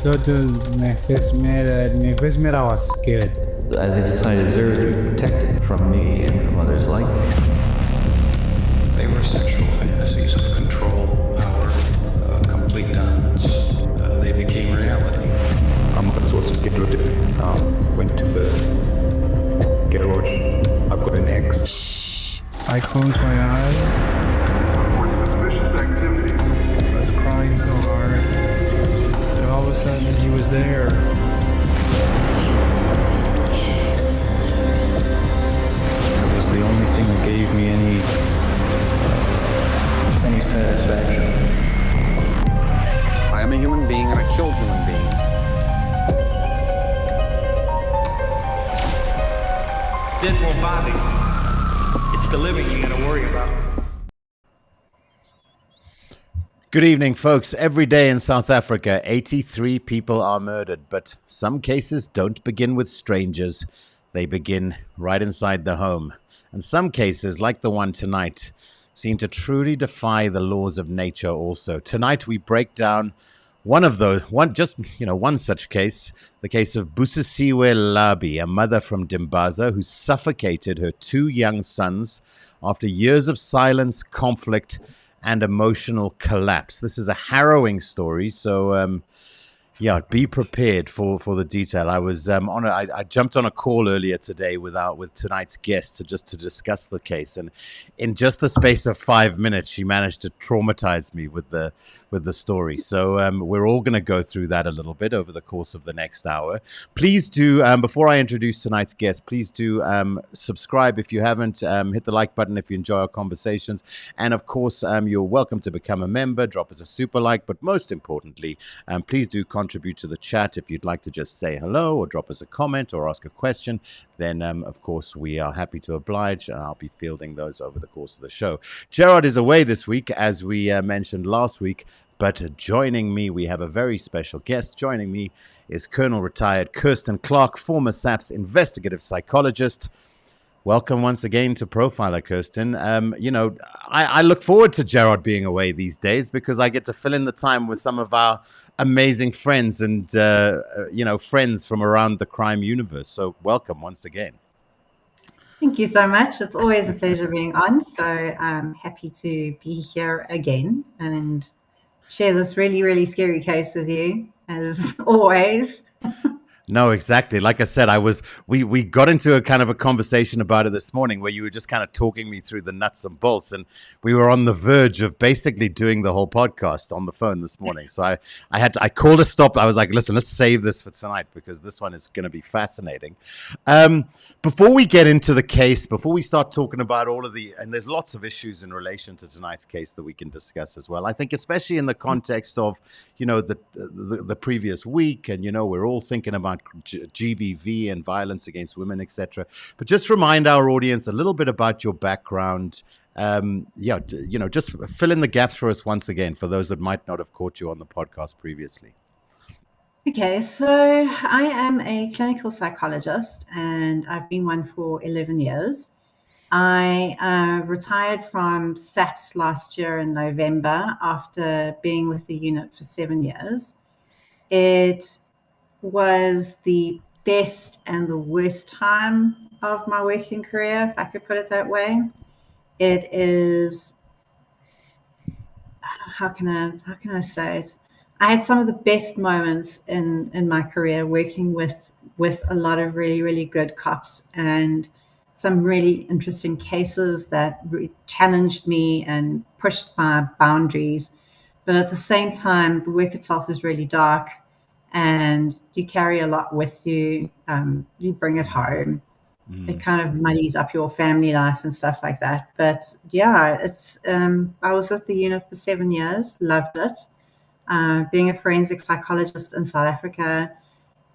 My first met, I was scared. I think society deserves to be protected from me and from others like me. They were sexual fantasies of control, power, complete dominance. They became reality. Das was just get rid of me. So I went to the garage. I've got an ex. Shh. I closed my eyes. I was crying so hard. And all of a sudden he was there. It was the only thing that gave me any satisfaction. I am a human being and I killed human beings. Dead won't bother you. It's the living you gotta worry about. Good evening, folks. Every day in South Africa, 83 people are murdered, but some cases don't begin with strangers. They begin right inside the home. And some cases, like the one tonight, seem to truly defy the laws of nature also. Tonight we break down one such case, the case of Busisiwe Labi, a mother from Dimbaza who suffocated her two young sons after years of silence, conflict, and emotional collapse. This is a harrowing story, so be prepared for the detail. I was I jumped on a call earlier today with tonight's guest to discuss the case, and in just the space of 5 minutes, she managed to traumatize me with the story. So we're all going to go through that a little bit over the course of the next hour. Please do, before I introduce tonight's guest, please do subscribe if you haven't. Hit the like button if you enjoy our conversations, and of course, you're welcome to become a member. Drop us a super like, but most importantly, please do contribute to the chat if you'd like to just say hello or drop us a comment or ask a question. Then, of course, we are happy to oblige, and I'll be fielding those over the course of the show. Gerard is away this week, as we mentioned last week, but joining me, we have a very special guest. Joining me is Colonel Retired Kirsten Clarke, former SAPS Investigative Psychologist. Welcome once again to Profiler, Kirsten. I look forward to Gerard being away these days because I get to fill in the time with some of our amazing friends and, friends from around the crime universe. So welcome once again. Thank you so much. It's always a pleasure being on. So I'm happy to be here again and share this really, really scary case with you, as always. No, exactly. Like I said, we got into a kind of a conversation about it this morning where you were just kind of talking me through the nuts and bolts, and we were on the verge of basically doing the whole podcast on the phone this morning. So I called a stop. I was like, listen, let's save this for tonight because this one is going to be fascinating. Before we get into the case, before we start talking about and there's lots of issues in relation to tonight's case that we can discuss as well. I think especially in the context of, the previous week, and, we're all thinking about GBV and violence against women, etc. But just remind our audience a little bit about your background. Just fill in the gaps for us once again for those that might not have caught you on the podcast previously. Okay, so I am a clinical psychologist and I've been one for 11 years. I retired from SAPS last year in November after being with the unit for 7 years. It was the best and the worst time of my working career, if I could put it that way. It is, how can I say it? I had some of the best moments in my career working with a lot of really, really good cops and some really interesting cases that challenged me and pushed my boundaries. But at the same time, the work itself is really dark and you carry a lot with you. You bring it home. It kind of muddies up your family life and stuff like that. But yeah, it's I was with the unit for 7 years, loved it. Being a forensic psychologist in South Africa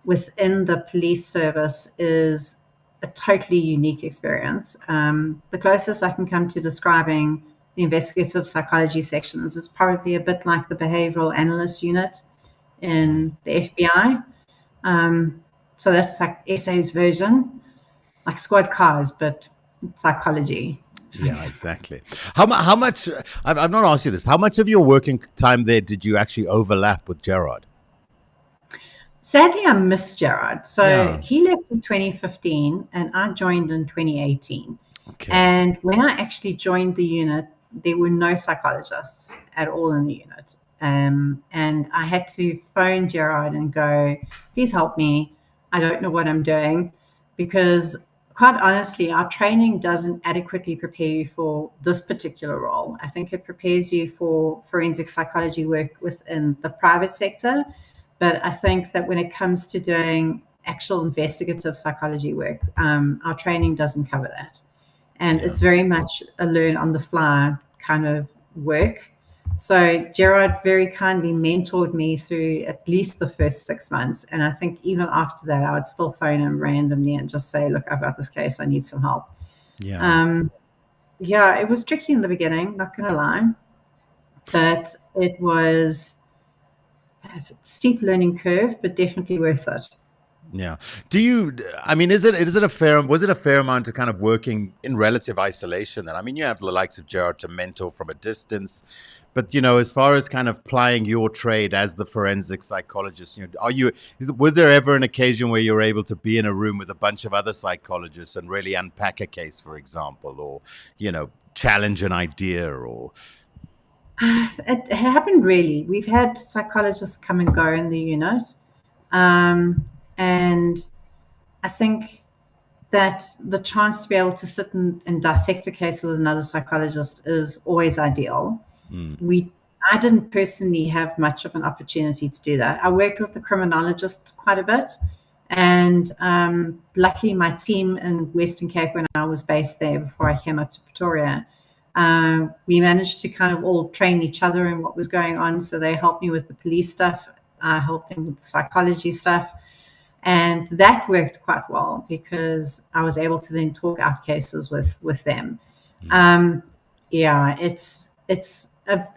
within the police service is a totally unique experience. The closest I can come to describing the investigative psychology sections is probably a bit like the behavioral analyst unit in the FBI. So that's like SA's version, like squad cars, but psychology. Yeah, exactly. How much, I'm not asking you this, how much of your working time there did you actually overlap with Gerard? Sadly, I missed Gerard. So Yeah. he left in 2015 and I joined in 2018. Okay. And when I actually joined the unit, there were no psychologists at all in the unit. And I had to phone Gerard and go, please help me. I don't know what I'm doing, because quite honestly, our training doesn't adequately prepare you for this particular role. I think it prepares you for forensic psychology work within the private sector. But I think that when it comes to doing actual investigative psychology work, our training doesn't cover that. And it's very much a learn on the fly kind of work. So Gerard very kindly mentored me through at least the first 6 months. And I think even after that, I would still phone him randomly and just say, look, I've got this case, I need some help. Yeah. Yeah, it was tricky in the beginning, not going to lie. But it was a steep learning curve, but definitely worth it. Yeah. Do you, I mean, was it a fair amount of kind of working in relative isolation then? I mean, you have the likes of Gerard to mentor from a distance, but, as far as kind of plying your trade as the forensic psychologist, was there ever an occasion where you're able to be in a room with a bunch of other psychologists and really unpack a case, for example, or, challenge an idea or... It happened really. We've had psychologists come and go in the unit. And I think that the chance to be able to sit and dissect a case with another psychologist is always ideal. I didn't personally have much of an opportunity to do that. I worked with the criminologists quite a bit. And luckily my team in Western Cape, when I was based there before I came up to Pretoria, we managed to kind of all train each other in what was going on. So they helped me with the police stuff. I helped them with the psychology stuff. And that worked quite well because I was able to then talk out cases with them. Yeah, it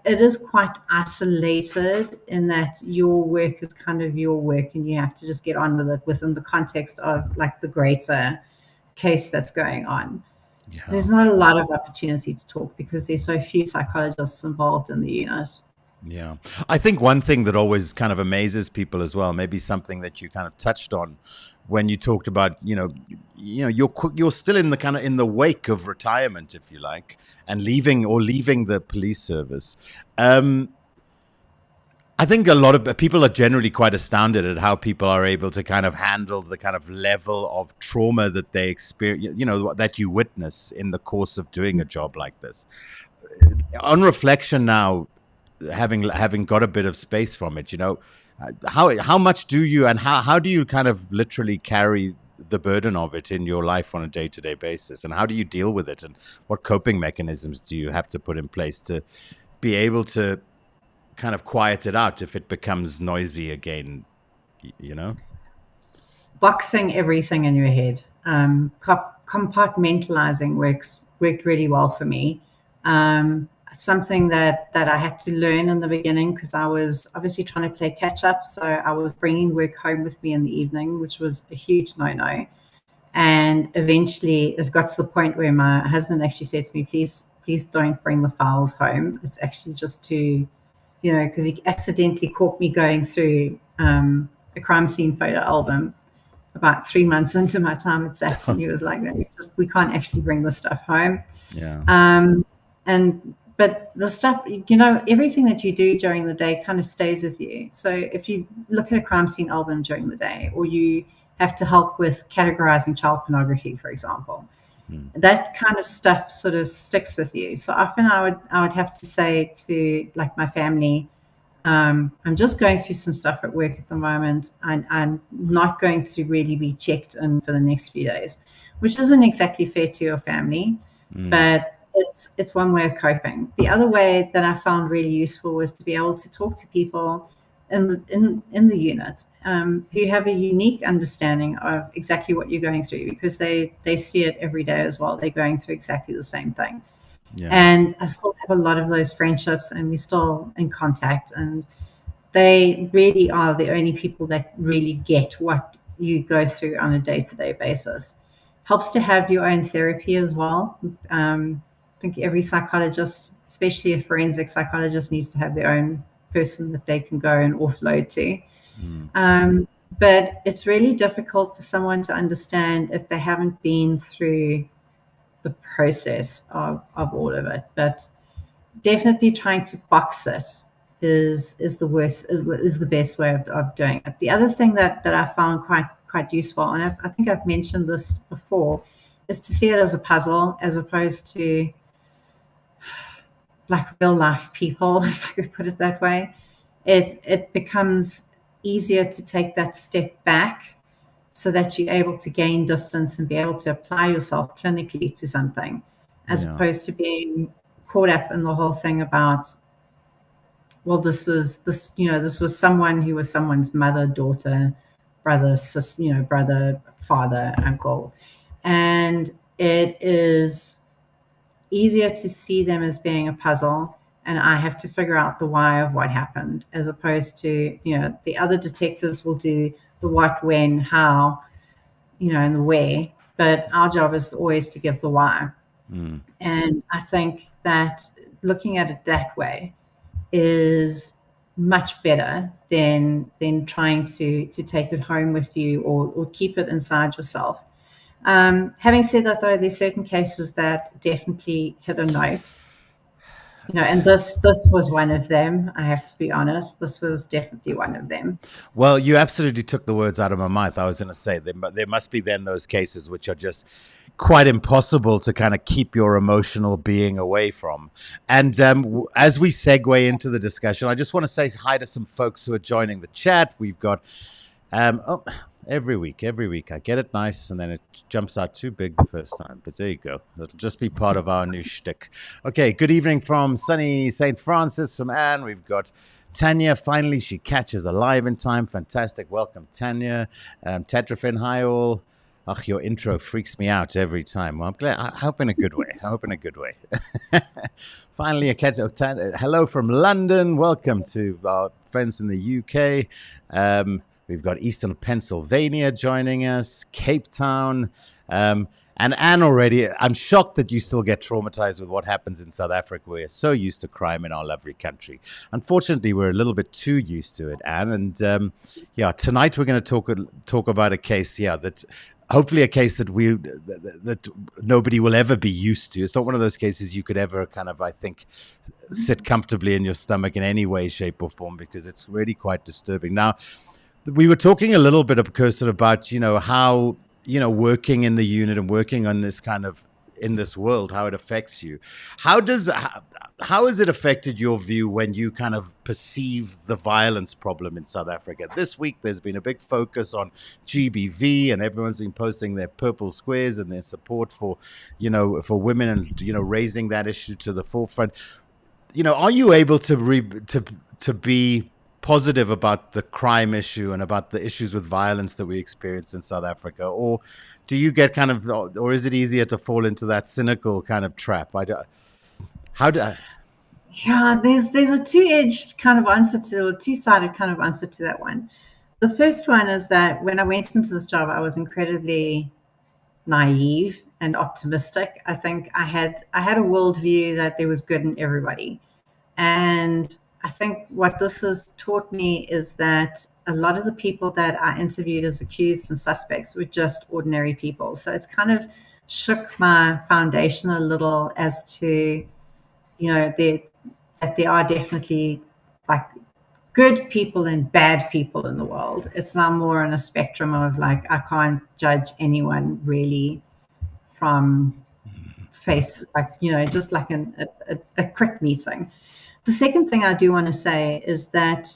is quite isolated in that your work is kind of your work and you have to just get on with it within the context of like the greater case that's going on. Yeah. There's not a lot of opportunity to talk because there's so few psychologists involved in the unit. Yeah. I think one thing that always kind of amazes people as well, maybe something that you kind of touched on when you talked about, you're still in the kind of in the wake of retirement, if you like, and leaving the police service. I think a lot of people are generally quite astounded at how people are able to kind of handle the kind of level of trauma that they experience, that you witness in the course of doing a job like this. On reflection now, having got a bit of space from it, how much do you and how do you kind of literally carry the burden of it in your life on a day-to-day basis, and how do you deal with it, and what coping mechanisms do you have to put in place to be able to kind of quiet it out if it becomes noisy again, Boxing everything in your head. Compartmentalizing worked really well for me. Something that I had to learn in the beginning because I was obviously trying to play catch up. So I was bringing work home with me in the evening, which was a huge no-no. And eventually it got to the point where my husband actually said to me, please don't bring the files home. It's actually just to, because he accidentally caught me going through a crime scene photo album about 3 months into my time at SAPS. And he was like, no, we can't actually bring this stuff home. Yeah. But the stuff, everything that you do during the day kind of stays with you. So if you look at a crime scene album during the day, or you have to help with categorizing child pornography, for example, that kind of stuff sort of sticks with you. So often I would have to say to like my family, I'm just going through some stuff at work at the moment, and I'm not going to really be checked in for the next few days, which isn't exactly fair to your family, but it's one way of coping. The other way that I found really useful was to be able to talk to people in the unit who have a unique understanding of exactly what you're going through, because they see it every day as well. They're going through exactly the same thing. Yeah. And I still have a lot of those friendships, and we're still in contact, and they really are the only people that really get what you go through on a day-to-day basis. Helps to have your own therapy as well. I think every psychologist, especially a forensic psychologist, needs to have their own person that they can go and offload to. But it's really difficult for someone to understand if they haven't been through the process of all of it. But definitely trying to box it is the best way of doing it. The other thing that I found quite useful, and I think I've mentioned this before, is to see it as a puzzle as opposed to like real life people, if I could put it that way. It becomes easier to take that step back so that you're able to gain distance and be able to apply yourself clinically to something, as opposed to being caught up in the whole thing about, well, this was someone who was someone's mother, daughter, brother, brother, father, uncle. And it is easier to see them as being a puzzle, and I have to figure out the why of what happened, as opposed to, the other detectives will do the what, when, how, and the where, but our job is always to give the why. And I think that looking at it that way is much better than trying to take it home with you or keep it inside yourself. Having said that, though, there's certain cases that definitely hit a note, and this was one of them. I have to be honest. This was definitely one of them. Well, you absolutely took the words out of my mouth. I was going to say there must be then those cases which are just quite impossible to kind of keep your emotional being away from. And as we segue into the discussion, I just want to say hi to some folks who are joining the chat. We've got every week I get it nice and then it jumps out too big the first time, but there you go. It'll just be part of our new shtick. Okay, good evening from sunny St. Francis, from Anne. We've got Tanya, finally she catches alive in time. Fantastic. Welcome, Tanya. Tetrafin, hi all. Ach, your intro freaks me out every time. Well, I'm glad. I hope in a good way. Finally, a catch. Hello from London. Welcome to our friends in the UK. We've got Eastern Pennsylvania joining us, Cape Town. And Anne already, I'm shocked that you still get traumatized with what happens in South Africa. We're so used to crime in our lovely country. Unfortunately, we're a little bit too used to it, Anne. And tonight we're going to talk about a case, that hopefully a case that nobody will ever be used to. It's not one of those cases you could ever kind of, I think, sit comfortably in your stomach in any way, shape or form, because it's really quite disturbing. Now, we were talking a little bit, Kirsten, about, how, working in the unit and working on this kind of, in this world, how it affects you. How has it affected your view when you kind of perceive the violence problem in South Africa? This week, there's been a big focus on GBV, and everyone's been posting their purple squares and their support for, for women and, raising that issue to the forefront. Are you able to be positive about the crime issue and about the issues with violence that we experience in South Africa, or do you get or is it easier to fall into that cynical kind of trap? There's a two-edged kind of answer two-sided kind of answer to that one. The first one is that when I went into this job, I was incredibly naive and optimistic. I think I had a worldview that there was good in everybody, and I think what this has taught me is that a lot of the people that I interviewed as accused and suspects were just ordinary people. So it's kind of shook my foundation a little as to, that there are definitely like good people and bad people in the world. It's now more on a spectrum of like, I can't judge anyone really from face, like, just like a quick meeting. The second thing I do want to say is that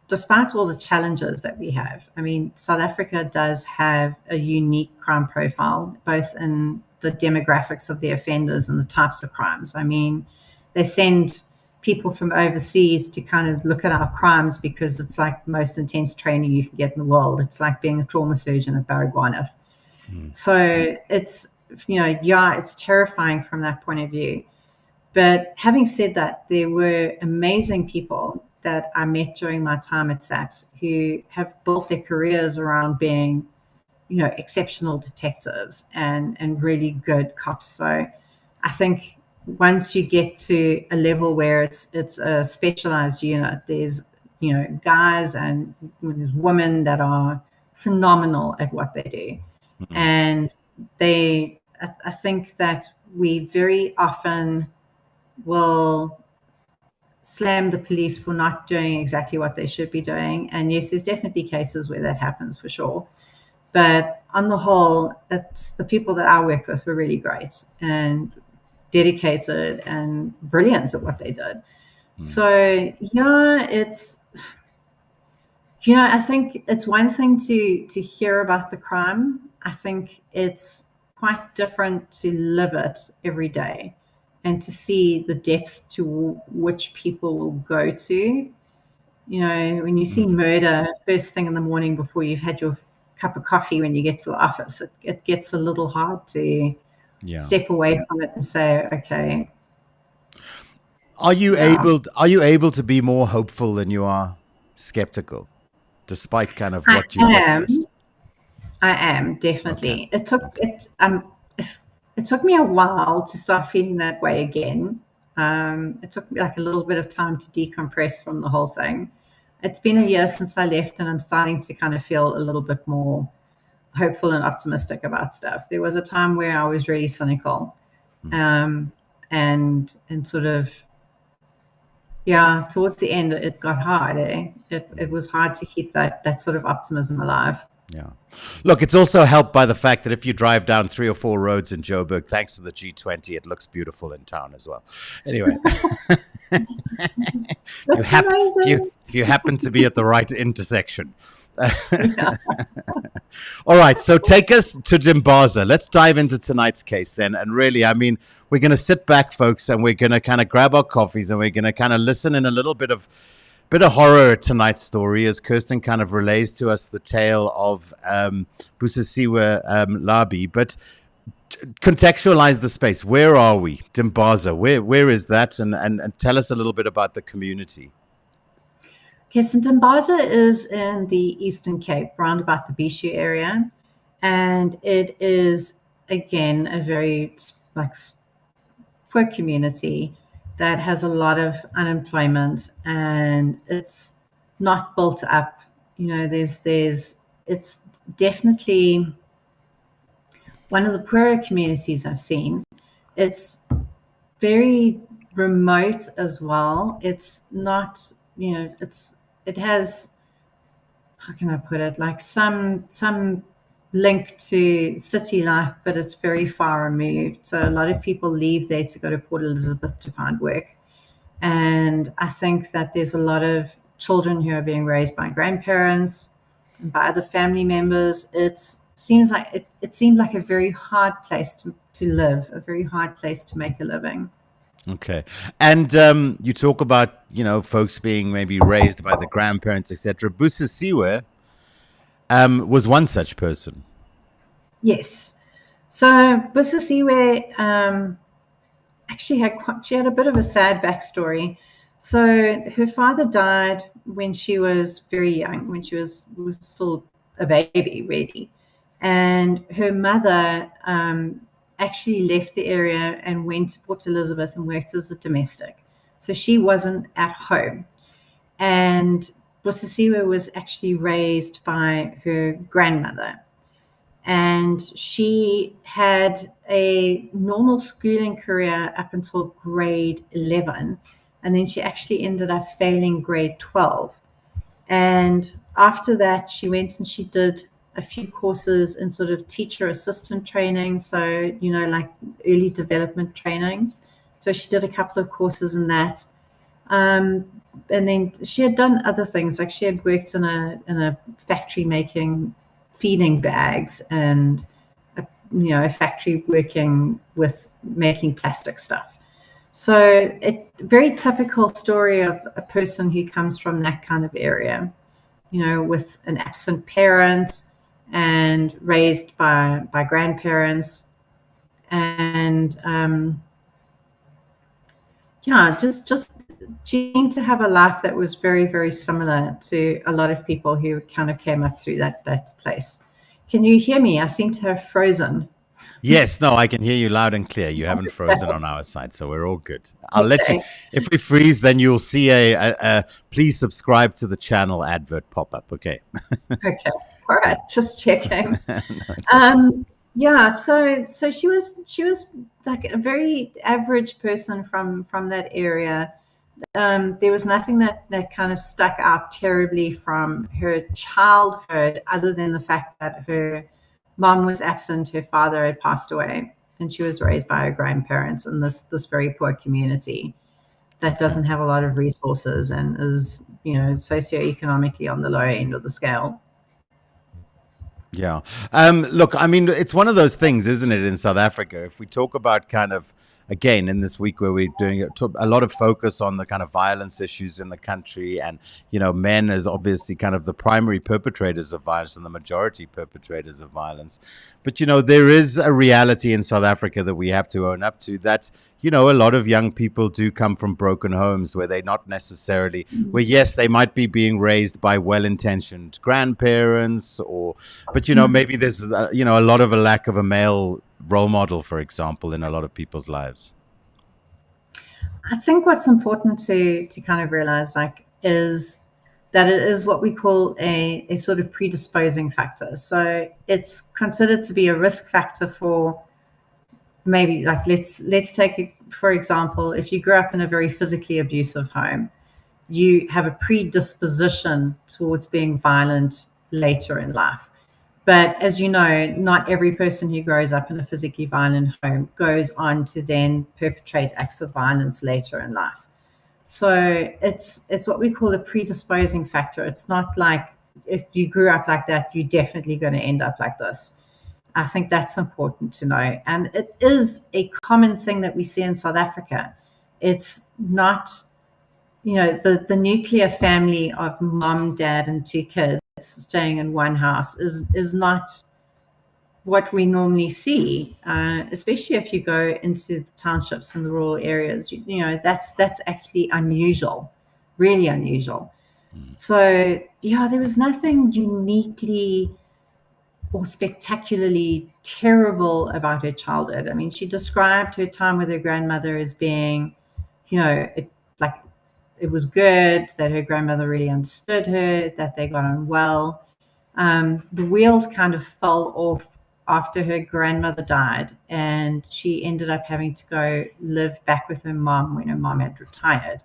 despite all the challenges that we have, I mean, South Africa does have a unique crime profile, both in the demographics of the offenders and the types of crimes. I mean, they send people from overseas to kind of look at our crimes because it's like the most intense training you can get in the world. It's like being a trauma surgeon at Baragwanath. So it's, it's terrifying from that point of view. But having said that, there were amazing people that I met during my time at SAPS who have built their careers around being, exceptional detectives and really good cops. So I think once you get to a level where it's a specialized unit, there's, guys and there's women that are phenomenal at what they do. And I think that we very often will slam the police for not doing exactly what they should be doing. And yes, there's definitely cases where that happens for sure. But on the whole, it's the people that I worked with were really great and dedicated and brilliant at what they did. So yeah, I think it's one thing to hear about the crime. I think it's quite different to live it every day and to see the depths to which people will go to. When you see murder first thing in the morning before you've had your cup of coffee when you get to the office, it gets a little hard to step away from it and say, okay. Are you able to be more hopeful than you are skeptical, despite kind of what you witnessed? I am definitely. Okay. It took me a while to start feeling that way again. It took me like a little bit of time to decompress from the whole thing. It's been a year since I left, and I'm starting to kind of feel a little bit more hopeful and optimistic about stuff. There was a time where I was really cynical, and sort of, towards the end, it got hard. It was hard to keep that sort of optimism alive. Yeah. Look, it's also helped by the fact that if you drive down 3 or 4 roads in Joburg, thanks to the G20, it looks beautiful in town as well. Anyway, if you happen to be at the right intersection. All right, so take us to Dimbaza. Let's dive into tonight's case then. And really, I mean, we're going to sit back, folks, and we're going to kind of grab our coffees and we're going to kind of listen in a little bit of horror at tonight's story as Kirsten kind of relays to us the tale of Busisiwe Labi. But contextualize the space. Where are we? Dimbaza. Where is that? And tell us a little bit about the community. Okay, so Dimbaza is in the Eastern Cape, round about the Bishu area. And it is, again, a very poor community that has a lot of unemployment, and it's not built up. It's definitely one of the poorer communities I've seen. It's very remote as well. It's not, it has, how can I put it, like some link to city life, but it's very far removed. So a lot of people leave there to go to Port Elizabeth to find work. And I think that there's a lot of children who are being raised by grandparents and by other family members. It seemed like a very hard place to live, a very hard place to make a living. Okay. And you talk about, folks being maybe raised by the grandparents, etc. Busisiwe was one such person. Yes. So Busisiwe actually had a bit of a sad backstory. So her father died when she was very young, when she was still a baby, really. And her mother actually left the area and went to Port Elizabeth and worked as a domestic. So she wasn't at home. And Busisiwe was actually raised by her grandmother. And she had a normal schooling career up until grade 11. And then she actually ended up failing grade 12. And after that, she went and she did a few courses in sort of teacher assistant training. So, like early development training. So she did a couple of courses in that. And then she had done other things, like she had worked in a factory making feeding bags, and a factory working with making plastic stuff. So a very typical story of a person who comes from that kind of area, with an absent parent and raised by grandparents, and just seemed to have a life that was very, very similar to a lot of people who kind of came up through that place. Can you hear me? I seem to have frozen. Yes, no, I can hear you loud and clear. You haven't frozen on our side, so we're all good. I'll let you. If we freeze, then you'll see a please subscribe to the channel advert pop up. Okay. Okay, All right, just checking. No, it's okay. Yeah, so she was like a very average person from that area. There was nothing that kind of stuck out terribly from her childhood, other than the fact that her mom was absent, her father had passed away, and she was raised by her grandparents in this very poor community that doesn't have a lot of resources and is, socioeconomically on the lower end of the scale. Yeah. Look, I mean, it's one of those things, isn't it, in South Africa? If we talk about kind of, again, in this week where we're doing a lot of focus on the kind of violence issues in the country, and, men as obviously kind of the primary perpetrators of violence and the majority perpetrators of violence. But, there is a reality in South Africa that we have to own up to, that, a lot of young people do come from broken homes where they're not necessarily, where yes, they might be being raised by well-intentioned grandparents, but, maybe there's, a lot of a lack of a male role model, for example, in a lot of people's lives. I think what's important to kind of realize, is that it is what we call a sort of predisposing factor. So it's considered to be a risk factor for maybe, let's take it, for example, if you grew up in a very physically abusive home, you have a predisposition towards being violent later in life. But as you know, not every person who grows up in a physically violent home goes on to then perpetrate acts of violence later in life. So it's what we call a predisposing factor. It's not like if you grew up like that, you're definitely going to end up like this. I think that's important to know. And it is a common thing that we see in South Africa. It's not, the nuclear family of mom, dad, and 2 kids staying in one house is not what we normally see, especially if you go into the townships and the rural areas. That's actually unusual, really unusual. So there was nothing uniquely or spectacularly terrible about her childhood. I mean, she described her time with her grandmother as being, it was good, that her grandmother really understood her, that they got on well. The wheels kind of fell off after her grandmother died, and she ended up having to go live back with her mom when her mom had retired.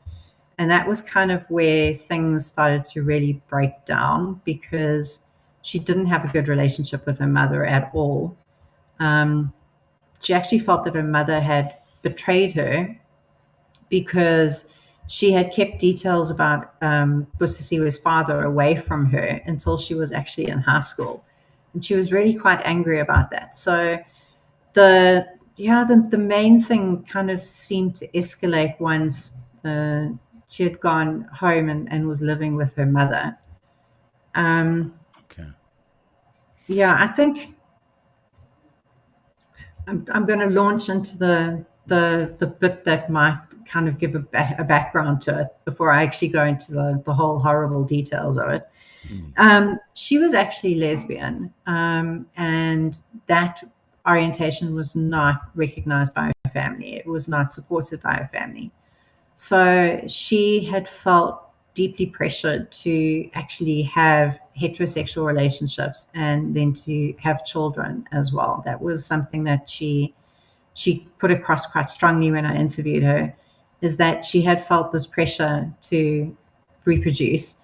And that was kind of where things started to really break down, because she didn't have a good relationship with her mother at all. She actually felt that her mother had betrayed her because she had kept details about Busisiwe's father away from her until she was actually in high school. And she was really quite angry about that. So the main thing kind of seemed to escalate once she had gone home and was living with her mother. Okay. Yeah, I think I'm going to launch into the bit that might kind of give a background to it before I actually go into the whole horrible details of it. She was actually lesbian, and that orientation was not recognized by her family. It was not supported by her family. So she had felt deeply pressured to actually have heterosexual relationships and then to have children as well. That was something that she put across quite strongly when I interviewed her, is that she had felt this pressure to reproduce,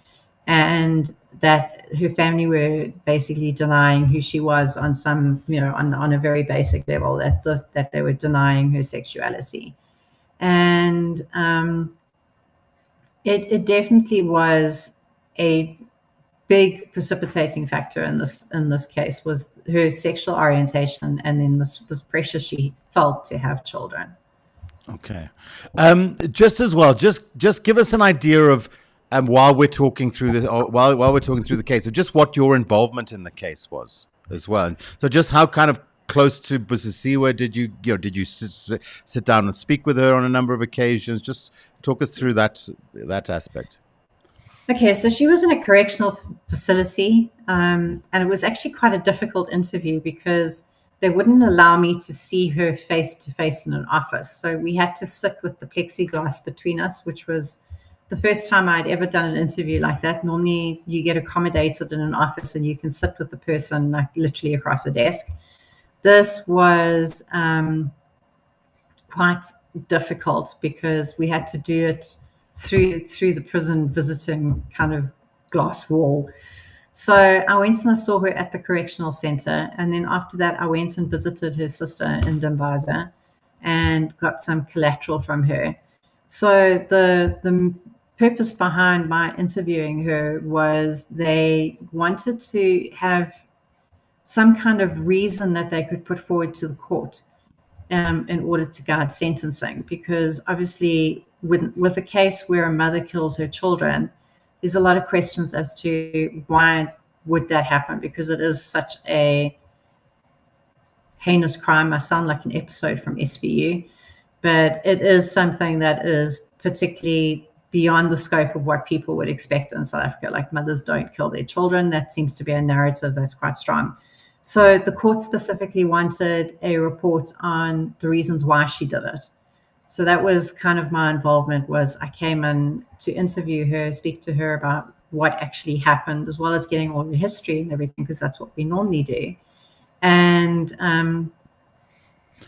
and that her family were basically denying who she was on some, on a very basic level, that they were denying her sexuality. And it definitely was a big precipitating factor in this case, was her sexual orientation, and then this pressure she felt to have children. Okay. Just as well, just give us an idea of, while we're talking through this, or while we're talking through the case, of just what your involvement in the case was as well. So just how kind of close to Busisiwe did you sit down and speak with her on a number of occasions? Just talk us through that aspect. Okay, so she was in a correctional facility, and it was actually quite a difficult interview because they wouldn't allow me to see her face to face in an office. So we had to sit with the plexiglass between us, which was the first time I'd ever done an interview like that. Normally you get accommodated in an office and you can sit with the person like literally across a desk. This was quite difficult because we had to do it through the prison visiting kind of glass wall. So I went and I saw her at the correctional center, and then after that I went and visited her sister in Dimbaza and got some collateral from her. So the purpose behind my interviewing her was they wanted to have some kind of reason that they could put forward to the court in order to guide sentencing, because obviously with a case where a mother kills her children, there's a lot of questions as to why would that happen, because it is such a heinous crime. I sound like an episode from SVU, but it is something that is particularly beyond the scope of what people would expect in South Africa. Like, mothers don't kill their children. That seems to be a narrative that's quite strong. So the court specifically wanted a report on the reasons why she did it. So that was kind of my involvement. Was I came in to interview her, speak to her about what actually happened, as well as getting all the history and everything, because that's what we normally do. And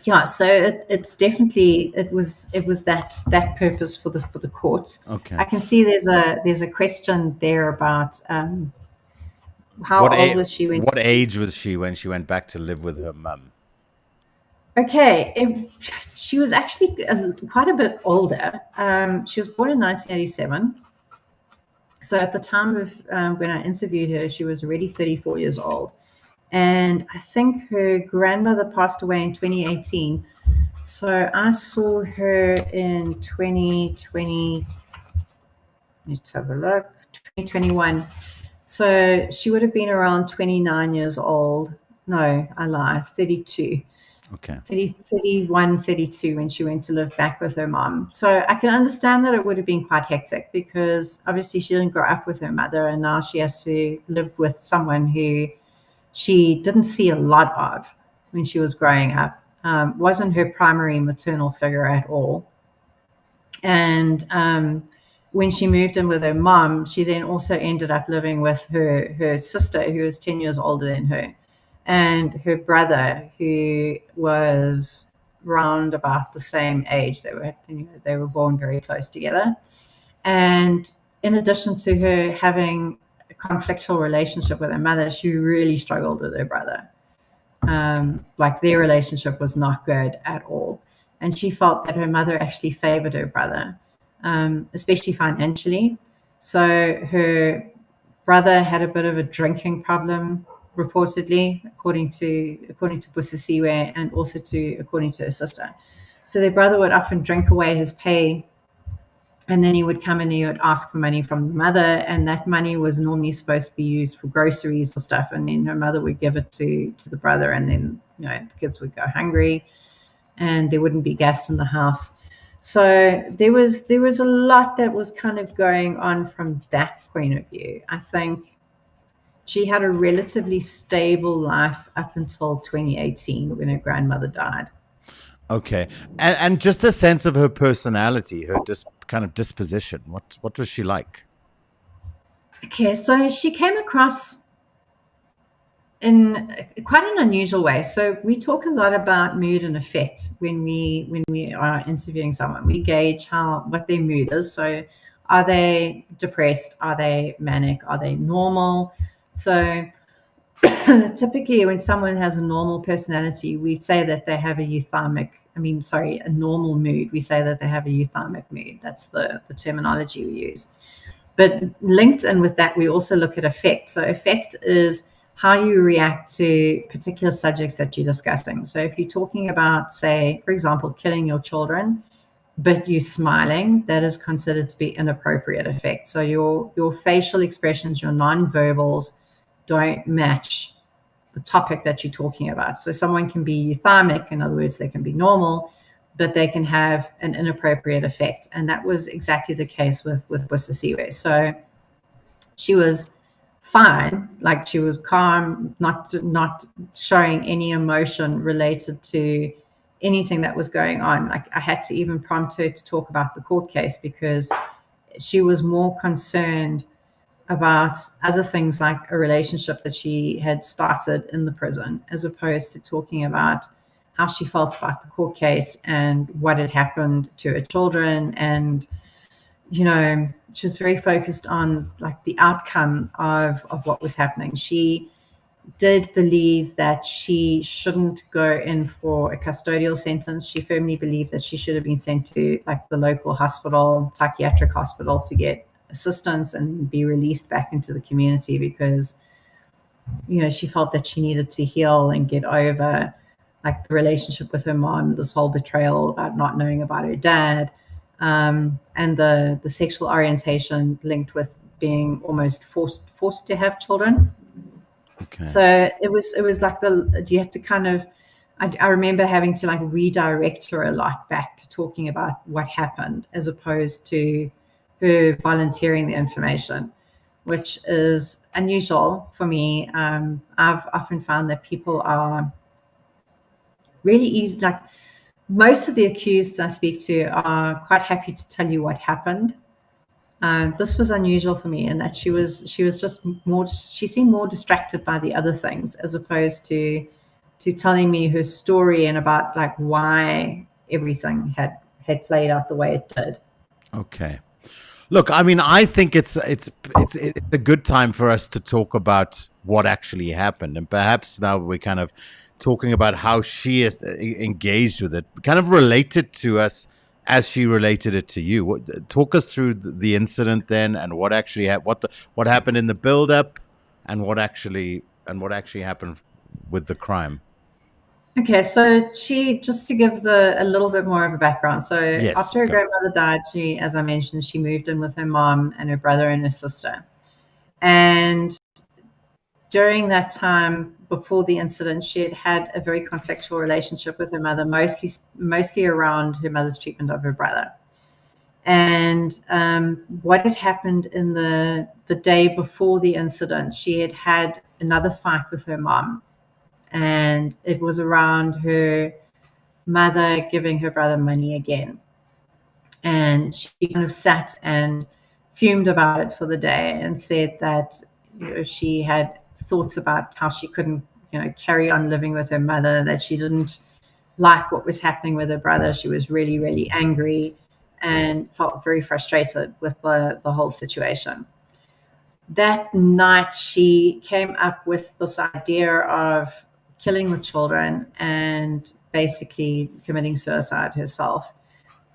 yeah, so it's definitely it was that purpose for the court. Okay. I can see there's a question there about how old was she when? What age was she when she went back to live with her mum? Okay, she was actually quite a bit older. She was born in 1987. So at the time of when I interviewed her, she was already 34 years old. And I think her grandmother passed away in 2018. So I saw her in 2020. Let's have a look. 2021. So she would have been around 29 years old. No, I lie, 32. Okay. 31, 32 when she went to live back with her mom. So I can understand that it would have been quite hectic, because obviously she didn't grow up with her mother, and now she has to live with someone who she didn't see a lot of when she was growing up. Wasn't her primary maternal figure at all. And when she moved in with her mom, she then also ended up living with her sister, who was 10 years older than her, and her brother, who was round about the same age. They were born very close together. And in addition to her having a conflictual relationship with her mother, she really struggled with her brother. Like, their relationship was not good at all. And she felt that her mother actually favored her brother, especially financially. So her brother had a bit of a drinking problem, reportedly, according to Busisiwe, and also according to her sister. So their brother would often drink away his pay, and then he would come and he would ask for money from the mother, and that money was normally supposed to be used for groceries or stuff, and then her mother would give it to the brother, and then the kids would go hungry, and there wouldn't be gas in the house. So there was a lot that was kind of going on from that point of view. I think she had a relatively stable life up until 2018 when her grandmother died. Okay. And just a sense of her personality, her kind of disposition. What was she like? Okay, so she came across in quite an unusual way. So we talk a lot about mood and affect when we are interviewing someone. We gauge what their mood is. So are they depressed? Are they manic? Are they normal? So typically when someone has a normal personality, we say that they have a normal mood. We say that they have a euthymic mood. That's the terminology we use. But linked in with that, we also look at affect. So affect is how you react to particular subjects that you're discussing. So if you're talking about, say, for example, killing your children, but you're smiling, that is considered to be inappropriate affect. So your facial expressions, your non-verbals don't match the topic that you're talking about. So someone can be euthymic, in other words, they can be normal, but they can have an inappropriate affect. And that was exactly the case with Busisiwe. So she was fine, like she was calm, not showing any emotion related to anything that was going on. Like, I had to even prompt her to talk about the court case, because she was more concerned about other things like a relationship that she had started in the prison, as opposed to talking about how she felt about the court case and what had happened to her children. And, you know, she was very focused on like the outcome of what was happening. She did believe that she shouldn't go in for a custodial sentence. She firmly believed that she should have been sent to like the local hospital, psychiatric hospital, to get assistance and be released back into the community, because, you know, she felt that she needed to heal and get over like the relationship with her mom, this whole betrayal about not knowing about her dad, and the sexual orientation linked with being almost forced to have children. Okay. So it was like you had to kind of, I remember having to like redirect her a lot back to talking about what happened, as opposed to her volunteering the information, which is unusual for me. I've often found that people are really easy, like most of the accused I speak to are quite happy to tell you what happened. This was unusual for me in that she was just more, she seemed more distracted by the other things, as opposed to telling me her story and about like why everything had played out the way it did. Okay. Look, I mean, I think it's a good time for us to talk about what actually happened, and perhaps now we're kind of talking about how she is engaged with it, kind of related to us as she related it to you. Talk us through the incident then, and what actually what happened in the build-up, and what actually happened with the crime. Okay, so she, just to give a little bit more of a background. So Yes, after her go. grandmother died, she, as I mentioned, she moved in with her mom and her brother and her sister. And during that time, before the incident, she had had a very conflictual relationship with her mother, mostly around her mother's treatment of her brother. And what had happened in the day before the incident, she had had another fight with her mom. And it was around her mother giving her brother money again. And she kind of sat and fumed about it for the day and said that, you know, she had thoughts about how she couldn't, you know, carry on living with her mother, that she didn't like what was happening with her brother. She was really, really angry and felt very frustrated with the whole situation. That night, she came up with this idea of killing the children and basically committing suicide herself.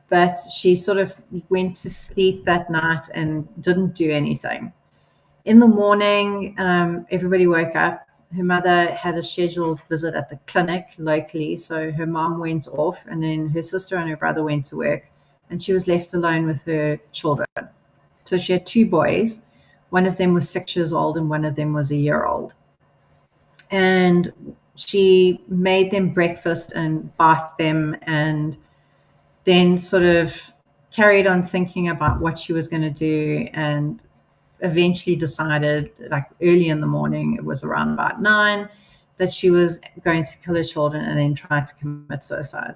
But she sort of went to sleep that night and didn't do anything. In the morning, everybody woke up. Her mother had a scheduled visit at the clinic locally, so her mom went off, and then her sister and her brother went to work, and she was left alone with her children. So she had two boys. One of them was 6 years old and one of them was a year old. And she made them breakfast and bathed them, and then sort of carried on thinking about what she was going to do, and eventually decided, like early in the morning, it was around about 9, that she was going to kill her children and then try to commit suicide.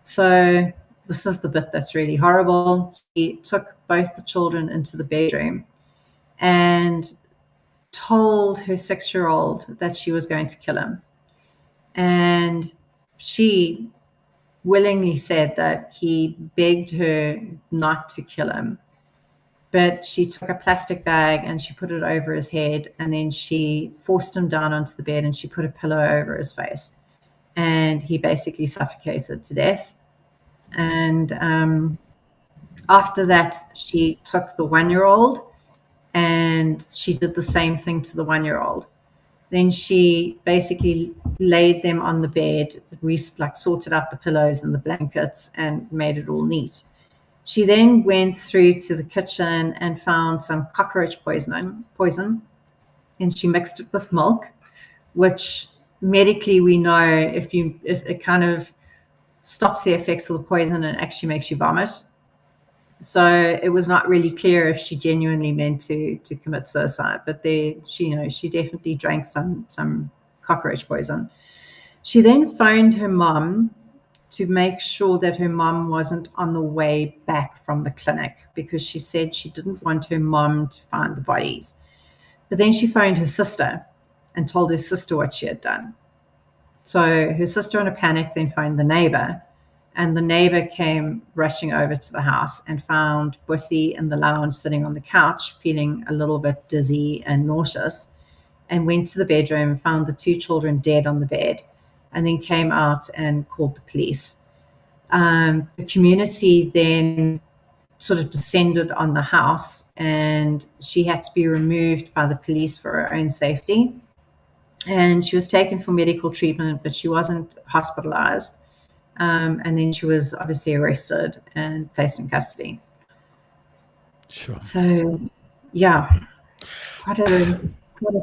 So this is the bit that's really horrible. She took both the children into the bedroom and told her 6-year-old that she was going to kill him. And she willingly said that he begged her not to kill him. But she took a plastic bag and she put it over his head, and then she forced him down onto the bed and she put a pillow over his face. And he basically suffocated to death. And after that, she took the 1-year-old and she did the same thing to the 1-year-old. Then she basically laid them on the bed. We like sorted out the pillows and the blankets and made it all neat. She then went through to the kitchen and found some cockroach poison, and she mixed it with milk, which medically we know if it kind of stops the effects of the poison and actually makes you vomit. So it was not really clear if she genuinely meant to commit suicide, but she definitely drank some cockroach poison. She then phoned her mom to make sure that her mom wasn't on the way back from the clinic, because she said she didn't want her mom to find the bodies. But then she phoned her sister and told her sister what she had done. So her sister, in a panic, then phoned the neighbor, and the neighbor came rushing over to the house and found Busi in the lounge sitting on the couch, feeling a little bit dizzy and nauseous, and went to the bedroom, found the 2 children dead on the bed, and then came out and called the police. The community then sort of descended on the house, and she had to be removed by the police for her own safety. And she was taken for medical treatment, but she wasn't hospitalized. And then she was obviously arrested and placed in custody. Sure. So, yeah, quite a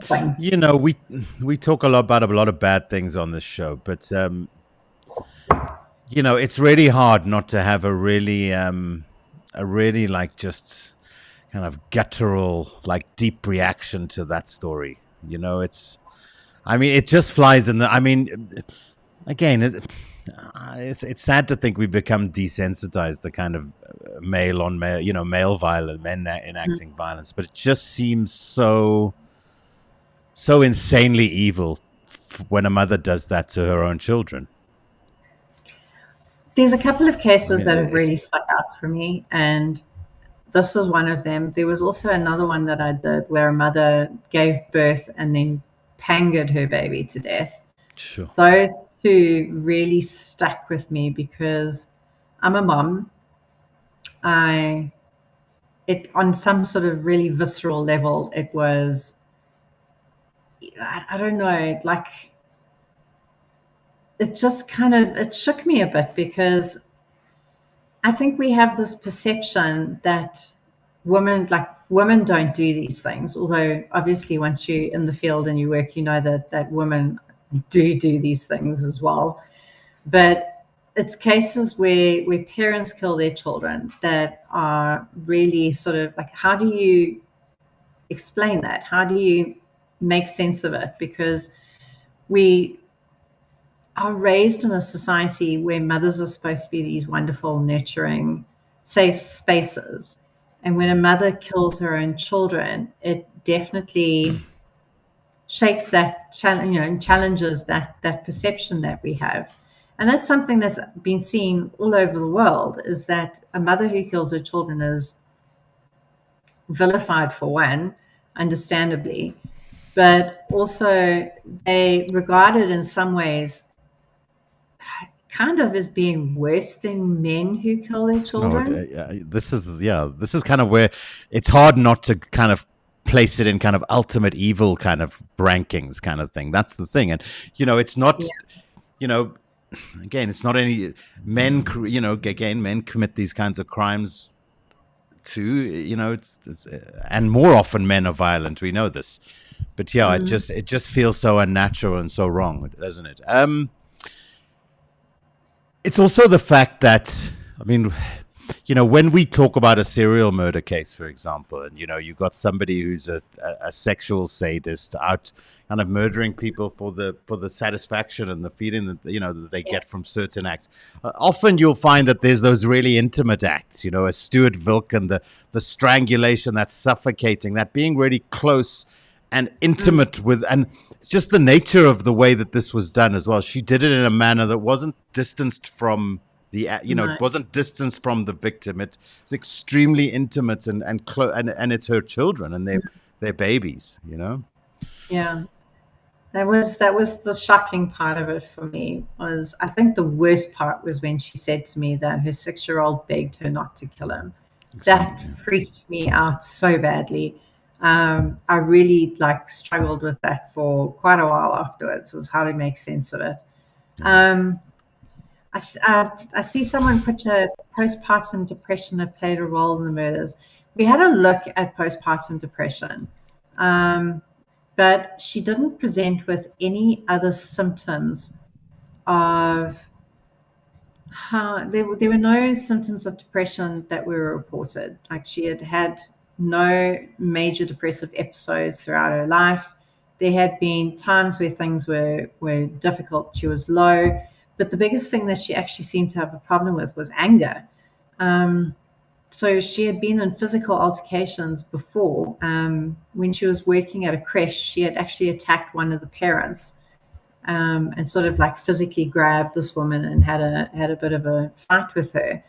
thing. You know, we talk a lot about a lot of bad things on this show, but you know, it's really hard not to have a really like just kind of guttural, like deep reaction to that story. You know, it just flies in the. I mean, again, it's sad to think we've become desensitized to kind of male on male, you know, male violence, men enacting violence, but it just seems so insanely evil when a mother does that to her own children. There's a couple of cases that have really stuck out for me, and this was one of them. There was also another one that I did where a mother gave birth and then pangered her baby to death. Sure. Those 2 really stuck with me because I'm a mom. On some sort of really visceral level, it was, I don't know, like, it just kind of, it shook me a bit, because I think we have this perception that women don't do these things. Although obviously once you're in the field and you work, you know that women do these things as well. But it's cases where parents kill their children that are really sort of like, how do you explain that? How do you make sense of it? Because we are raised in a society where mothers are supposed to be these wonderful, nurturing, safe spaces. And when a mother kills her own children, it definitely shakes that challenge, and challenges that perception that we have. And that's something that's been seen all over the world, is that a mother who kills her children is vilified, for one, understandably, but also they regarded in some ways kind of as being worse than men who kill their children. This is kind of where it's hard not to kind of place it in kind of ultimate evil kind of rankings kind of thing. That's the thing. And, you know, it's not, you know, again, it's not any men, you know, again, men commit these kinds of crimes too, you know, it's and more often men are violent. We know this, but yeah, it just feels so unnatural and so wrong, doesn't it? It's also the fact that, I mean, you know, when we talk about a serial murder case, for example, and, you know, you've got somebody who's a sexual sadist out kind of murdering people for the satisfaction and the feeling that, you know, that they get from certain acts. Often you'll find that there's those really intimate acts, you know, a Stuart Vilken, the strangulation, that suffocating, that being really close and intimate with, and it's just the nature of the way that this was done as well. She did it in a manner that wasn't distanced from the, you know, it wasn't distanced from the victim. It's extremely intimate and close, and it's her children and their babies, you know. Yeah, that was the shocking part of it for me. Was, I think the worst part was when she said to me that her 6-year-old begged her not to kill him. Exactly. That freaked me out so badly. I really struggled with that for quite a while afterwards, was how to make sense of it. I see someone put postpartum depression have played a role in the murders. We had a look at postpartum depression, but she didn't present with any other symptoms of how there were no symptoms of depression that were reported. Like, she had no major depressive episodes throughout her life. There had been times where things were difficult. She was low, But the biggest thing that she actually seemed to have a problem with was anger. So she had been in physical altercations before. When she was working at a creche, she had actually attacked one of the parents, and sort of like physically grabbed this woman and had a bit of a fight with her.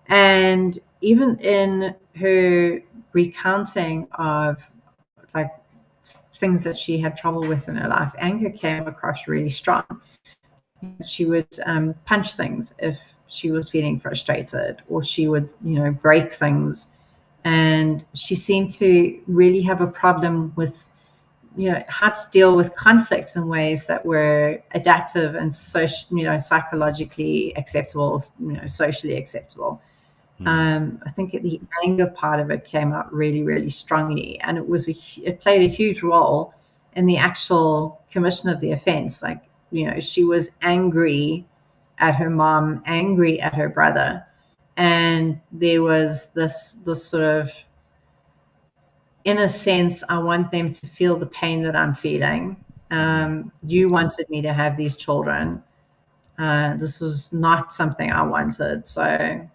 And even in her recounting of like things that she had trouble with in her life, anger came across really strong. She would punch things if she was feeling frustrated, or she would, break things. And she seemed to really have a problem with, how to deal with conflicts in ways that were adaptive and psychologically acceptable, socially acceptable. I think the anger part of it came out really, really strongly, and it played a huge role in the actual commission of the offense. Like, she was angry at her mom, angry at her brother, and there was this sort of, in a sense, I want them to feel the pain that I'm feeling. You wanted me to have these children. This was not something I wanted. So I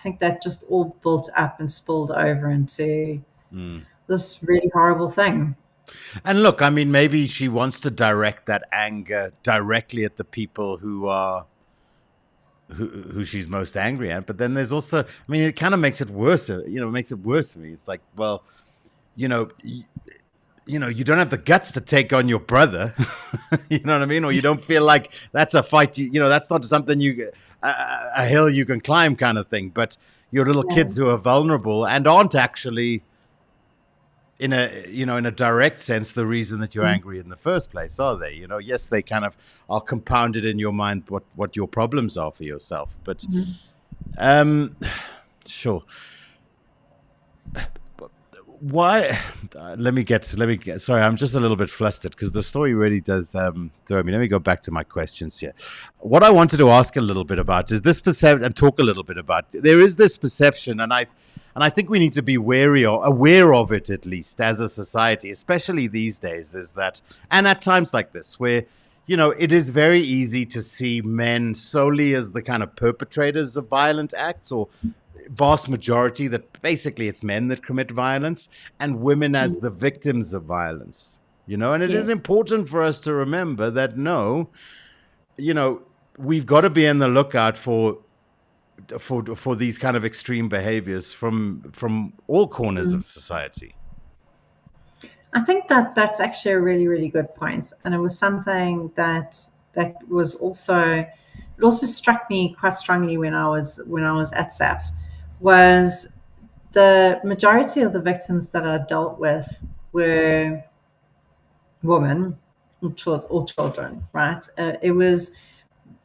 think that just all built up and spilled over into this really horrible thing. And look, I mean, maybe she wants to direct that anger directly at the people who she's most angry at. But then there's also, I mean, it kind of makes it worse. It makes it worse for me. It's like, well, you don't have the guts to take on your brother. You know what I mean? Or you don't feel like that's a fight. That's not something a hill you can climb kind of thing. But your little kids who are vulnerable and aren't actually in a direct sense the reason that you're angry in the first place, are they? Yes, they kind of are compounded in your mind what your problems are for yourself. But sure. Why? Let me get. Sorry, I'm just a little bit flustered because the story really does throw me. Let me go back to my questions here. What I wanted to ask a little bit about is this perception, and talk a little bit about. There is this perception, and I think we need to be aware of it, at least as a society, especially these days. Is that, and at times like this, where it is very easy to see men solely as the kind of perpetrators of violent acts, or vast majority that basically it's men that commit violence, and women as the victims of violence, and it is important for us to remember that we've got to be on the lookout for these kind of extreme behaviors from all corners of society. I think that's actually a really, really good point. And it was something that was also struck me quite strongly when I was at SAPS, was the majority of the victims that I dealt with were women or children, right?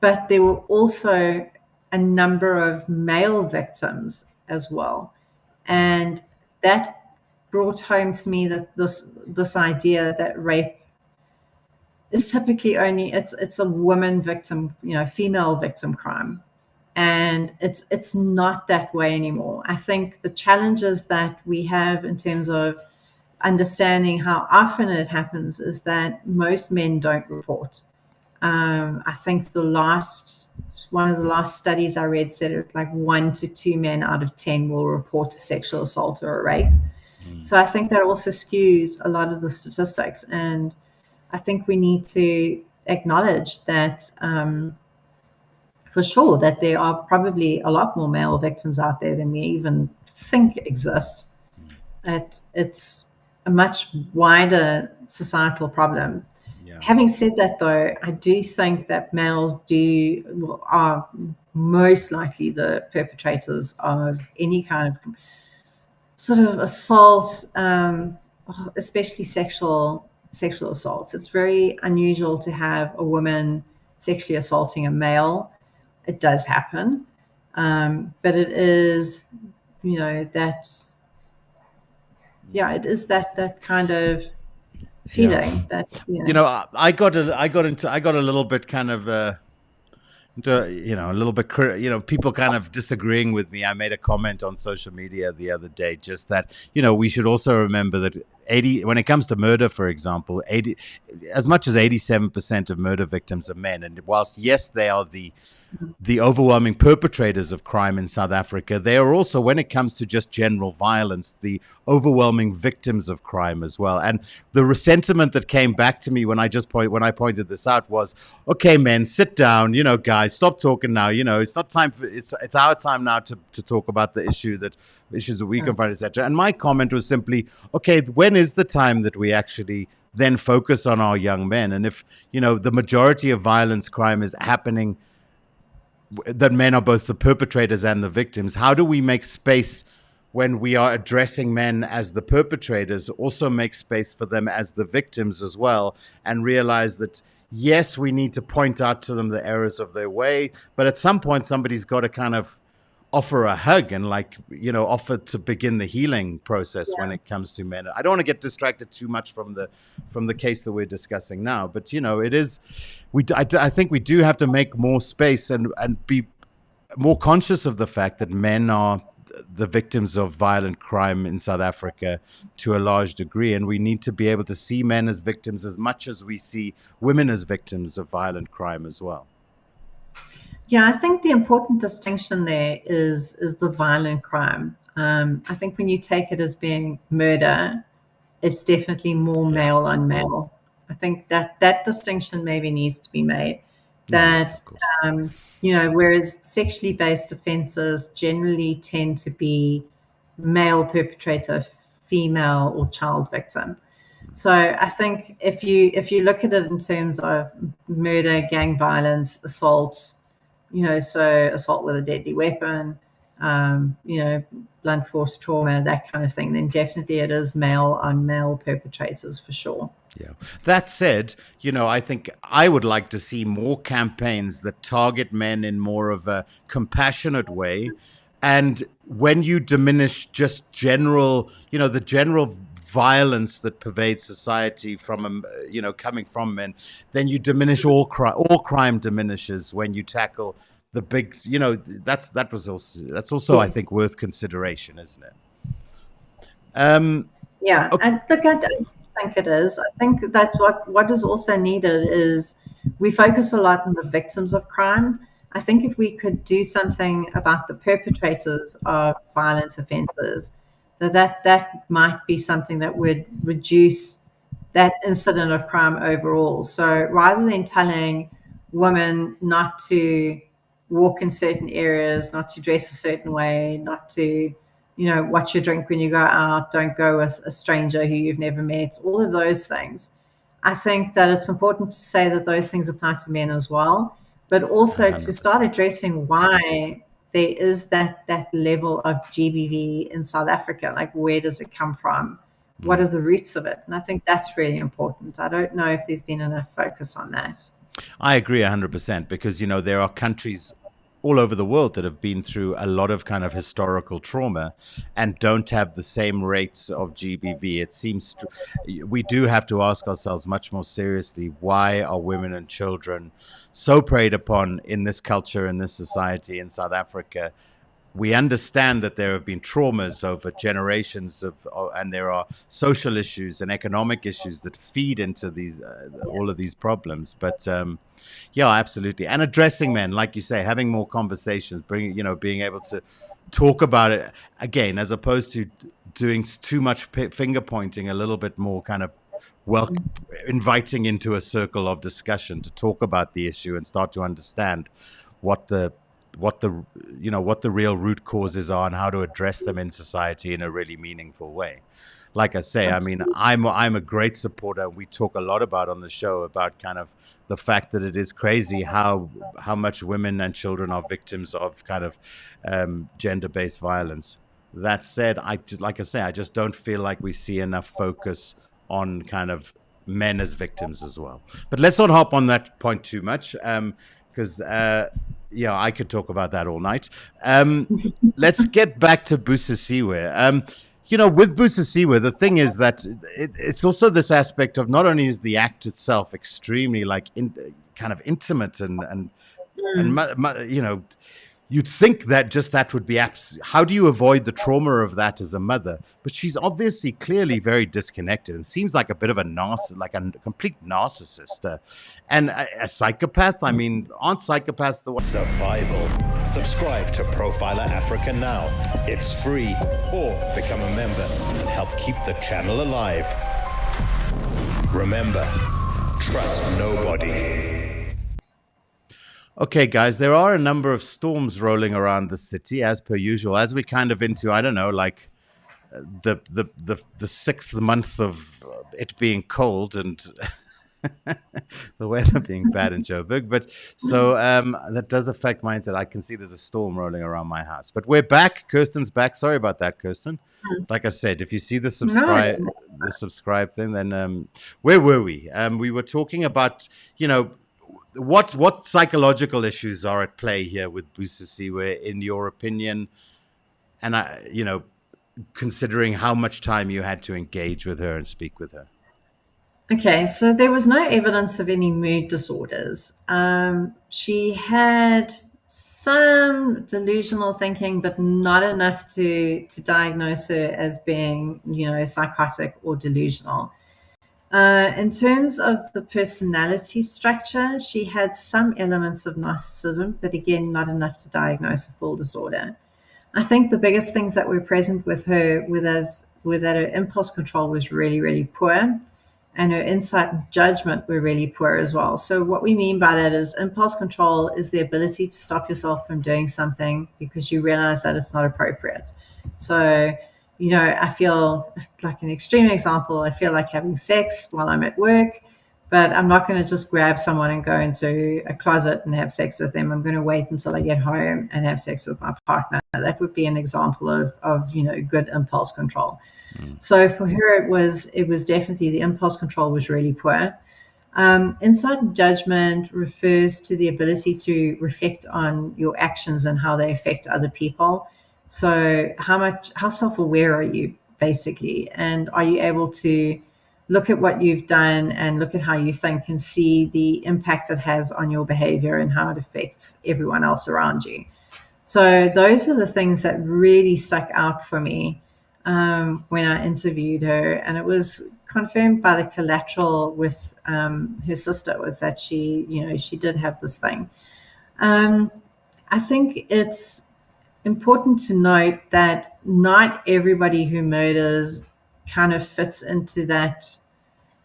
But there were also a number of male victims as well. And that brought home to me that this idea that rape is typically only, it's a woman victim, female victim crime. And it's not that way anymore. I think the challenges that we have in terms of understanding how often it happens is that most men don't report. I think one of the last studies I read said it like 1 to 2 men out of 10 will report a sexual assault or a rape. So I think that also skews a lot of the statistics. And I think we need to acknowledge that, for sure, that there are probably a lot more male victims out there than we even think exist. It's a much wider societal problem. Yeah. Having said that, though, I do think that males are most likely the perpetrators of any kind of sort of assault, especially sexual assaults. It's very unusual to have a woman sexually assaulting a male. It does happen, but it is, it is that kind of feeling that. I got a little bit kind of a little bit, people kind of disagreeing with me. I made a comment on social media the other day, just that, we should also remember that when it comes to murder, for example, as much as 87% of murder victims are men. And whilst, yes, they are the overwhelming perpetrators of crime in South Africa, they are also, when it comes to just general violence, the overwhelming victims of crime as well. And the sentiment that came back to me when I pointed this out was, okay, men, sit down, guys, stop talking now. It's not time it's our time now to talk about the issues that we confront, etc. And my comment was simply, okay, when is the time that we actually then focus on our young men? And if, the majority of violence crime is happening, that men are both the perpetrators and the victims, how do we make space when we are addressing men as the perpetrators, also make space for them as the victims as well, and realize that, yes, we need to point out to them the errors of their way, but at some point somebody's got to kind of offer a hug and offer to begin the healing process when it comes to men. I don't want to get distracted too much from the case that we're discussing now, but it is, I think we do have to make more space and be more conscious of the fact that men are the victims of violent crime in South Africa to a large degree, and we need to be able to see men as victims as much as we see women as victims of violent crime as well. Yeah, I think the important distinction there is the violent crime. I think when you take it as being murder, it's definitely more male on male. I think that distinction maybe needs to be made. That, whereas sexually based offences generally tend to be male perpetrator, female or child victim. So I think if you look at it in terms of murder, gang violence, assaults, so assault with a deadly weapon, blunt force trauma, that kind of thing, then definitely it is male on male perpetrators for sure. Yeah. That said, I think I would like to see more campaigns that target men in more of a compassionate way. And when you diminish just general, the general violence that pervades society from, coming from men, then you diminish all crime. All crime diminishes when you tackle the big, that's also I think worth consideration, isn't it? Yeah, okay. And look, I don't think it is. I think that's what is also needed is we focus a lot on the victims of crime. I think if we could do something about the perpetrators of violent offences, that might be something that would reduce that incident of crime overall. So rather than telling women not to walk in certain areas, not to dress a certain way, not to, watch your drink when you go out, don't go with a stranger who you've never met, all of those things. I think that it's important to say that those things apply to men as well, but also 100%. To start addressing why there is that level of GBV in South Africa. Like, where does it come from? What are the roots of it? And I think that's really important. I don't know if there's been enough focus on that. I agree 100% because, there are countries all over the world that have been through a lot of kind of historical trauma and don't have the same rates of GBV. It seems we do have to ask ourselves much more seriously, why are women and children so preyed upon in this culture, in this society, in South Africa? We understand that there have been traumas over generations and there are social issues and economic issues that feed into these all of these problems. But yeah, absolutely. And addressing men, like you say, having more conversations, being able to talk about it again, as opposed to doing too much finger pointing, a little bit more kind of inviting into a circle of discussion to talk about the issue and start to understand what the real root causes are and how to address them in society in a really meaningful way. Like I say, absolutely. I mean, I'm a great supporter. We talk a lot about on the show about kind of the fact that it is crazy how much women and children are victims of kind of gender-based violence. That said, I just don't feel like we see enough focus on kind of men as victims as well. But let's not hop on that point too much, because I could talk about that all night. Let's get back to Busisiwe. With Busisiwe, the thing is that it's also this aspect of not only is the act itself extremely kind of intimate and you'd think that just that would be how do you avoid the trauma of that as a mother? But she's obviously clearly very disconnected and seems like a bit of a complete narcissist and a psychopath. I mean, aren't psychopaths the one? Survival. Subscribe to Profiler Africa now. It's free, or become a member and help keep the channel alive. Remember, trust nobody. Okay, guys, there are a number of storms rolling around the city, as per usual, as we kind of into, I don't know, like the sixth month of it being cold and the weather being bad in Joburg. But so that does affect mindset. I can see there's a storm rolling around my house. But we're back. Kirsten's back. Sorry about that, Kirsten. Like I said, if you see the subscribe thing, then where were we? We were talking about, what psychological issues are at play here with Busisiwe, in your opinion? And considering how much time you had to engage with her and speak with her. Okay, so there was no evidence of any mood disorders. She had some delusional thinking, but not enough to diagnose her as being, psychotic or delusional. In terms of the personality structure, she had some elements of narcissism, but again, not enough to diagnose a full disorder. I think the biggest things that were present with her were that her impulse control was really, really poor, and her insight and judgment were really poor as well. So what we mean by that is impulse control is the ability to stop yourself from doing something because you realize that it's not appropriate. So I feel like an extreme example. I feel like having sex while I'm at work, but I'm not going to just grab someone and go into a closet and have sex with them. I'm going to wait until I get home and have sex with my partner. That would be an example of good impulse control. So for her, it was definitely the impulse control was really poor. Insight and judgment refers to the ability to reflect on your actions and how they affect other people. So how self-aware are you, basically? And are you able to look at what you've done and look at how you think and see the impact it has on your behavior and how it affects everyone else around you? So those were the things that really stuck out for me when I interviewed her. And it was confirmed by the collateral with her sister, was that she did have this thing. I think it's important to note that not everybody who murders kind of fits into that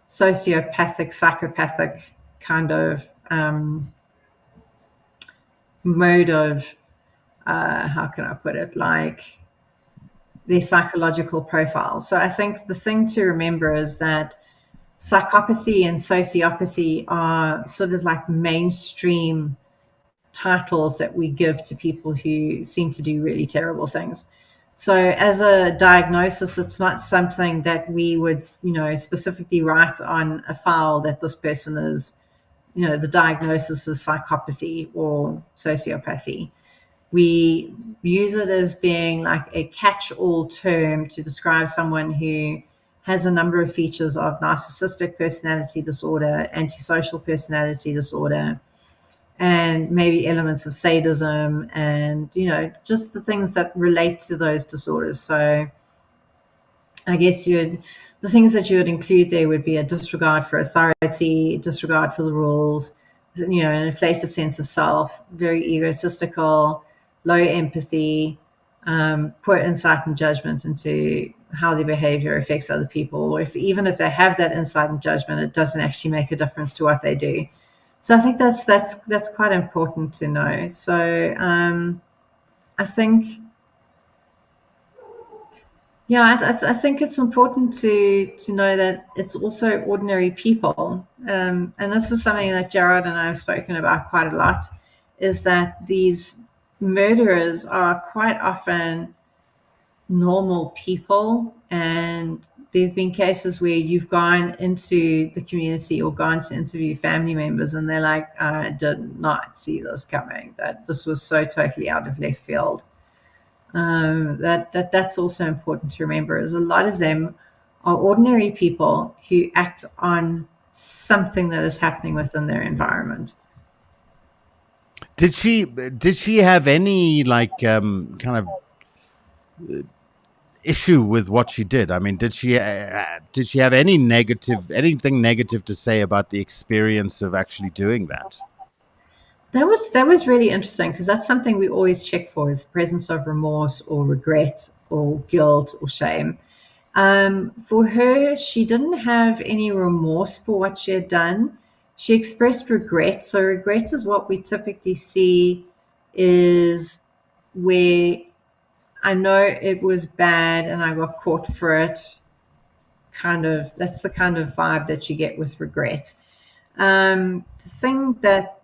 sociopathic, psychopathic kind of mode of, how can I put it, like their psychological profile. So I think the thing to remember is that psychopathy and sociopathy are sort of like mainstream titles that we give to people who seem to do really terrible things. So as a diagnosis, it's not something that we would, specifically write on a file that this person is, the diagnosis is psychopathy or sociopathy. We use it as being like a catch-all term to describe someone who has a number of features of narcissistic personality disorder, antisocial personality disorder, and maybe elements of sadism and, just the things that relate to those disorders. So I guess the things that you would include there would be a disregard for authority, disregard for the rules, an inflated sense of self, very egotistical, low empathy, poor insight and judgment into how their behavior affects other people. Or even if they have that insight and judgment, it doesn't actually make a difference to what they do. So I think that's quite important to know. So I think, I think it's important to know that it's also ordinary people. And this is something that Jared and I have spoken about quite a lot, is that these murderers are quite often normal people. And there've been cases where you've gone into the community or gone to interview family members and they're like, I did not see this coming, that this was so totally out of left field. That's also important to remember, is a lot of them are ordinary people who act on something that is happening within their environment. Did she have any kind of issue with what she did? I mean, did she have anything negative to say about the experience of actually doing that? That was really interesting, because that's something we always check for, is the presence of remorse or regret or guilt or shame. For her, she didn't have any remorse for what she had done. She expressed regret. So regret is what we typically see is where I know it was bad and I got caught for it. That's the kind of vibe that you get with regret. The thing that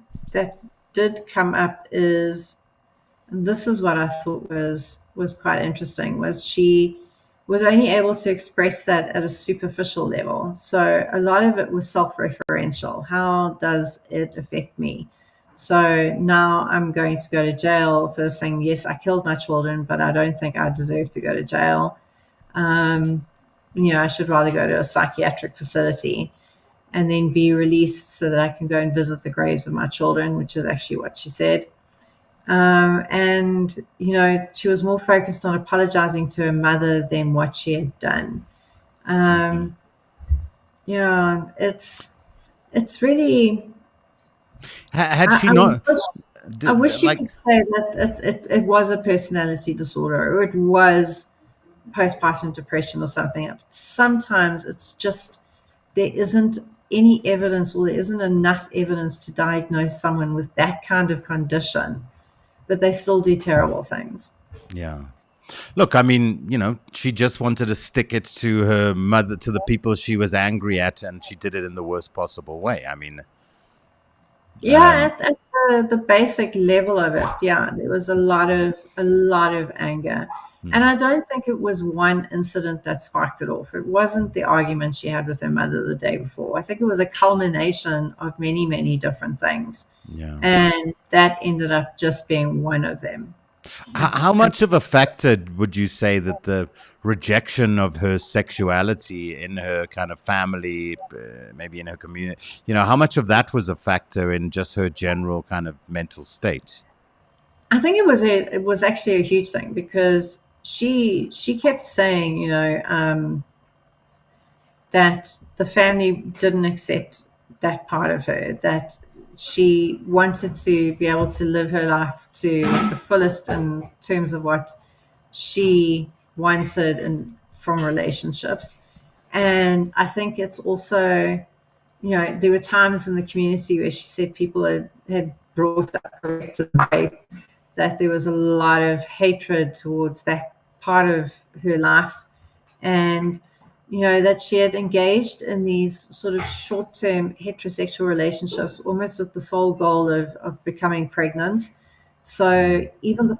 did come up is, and this is what I thought was quite interesting, was she was only able to express that at a superficial level. So a lot of it was self-referential. How does it affect me? So now I'm going to go to jail for saying, yes, I killed my children, but I don't think I deserve to go to jail. I should rather go to a psychiatric facility and then be released so that I can go and visit the graves of my children, which is actually what she said. She was more focused on apologizing to her mother than what she had done. It's really. Had she not? I wish you could say that it was a personality disorder, or it was postpartum depression or something. Sometimes it's just there isn't any evidence, or there isn't enough evidence to diagnose someone with that kind of condition, but they still do terrible things. Yeah. Look, I mean, she just wanted to stick it to her mother, to the people she was angry at, and she did it in the worst possible way. I mean, at the basic level of it, there was a lot of anger. And I don't think it was one incident that sparked it off. It wasn't the argument she had with her mother the day before. I think it was a culmination of many, many different things. Yeah. And that ended up just being one of them. How much of a factor would you say that the rejection of her sexuality in her kind of family, maybe in her community, how much of that was a factor in just her general kind of mental state? I think it was actually a huge thing, because she kept saying, that the family didn't accept that part of her, that she wanted to be able to live her life to the fullest in terms of what she wanted from relationships. And I think it's also, there were times in the community where she said people had brought up corrective rape, that there was a lot of hatred towards that part of her life, and that she had engaged in these sort of short-term heterosexual relationships almost with the sole goal of becoming pregnant. So even the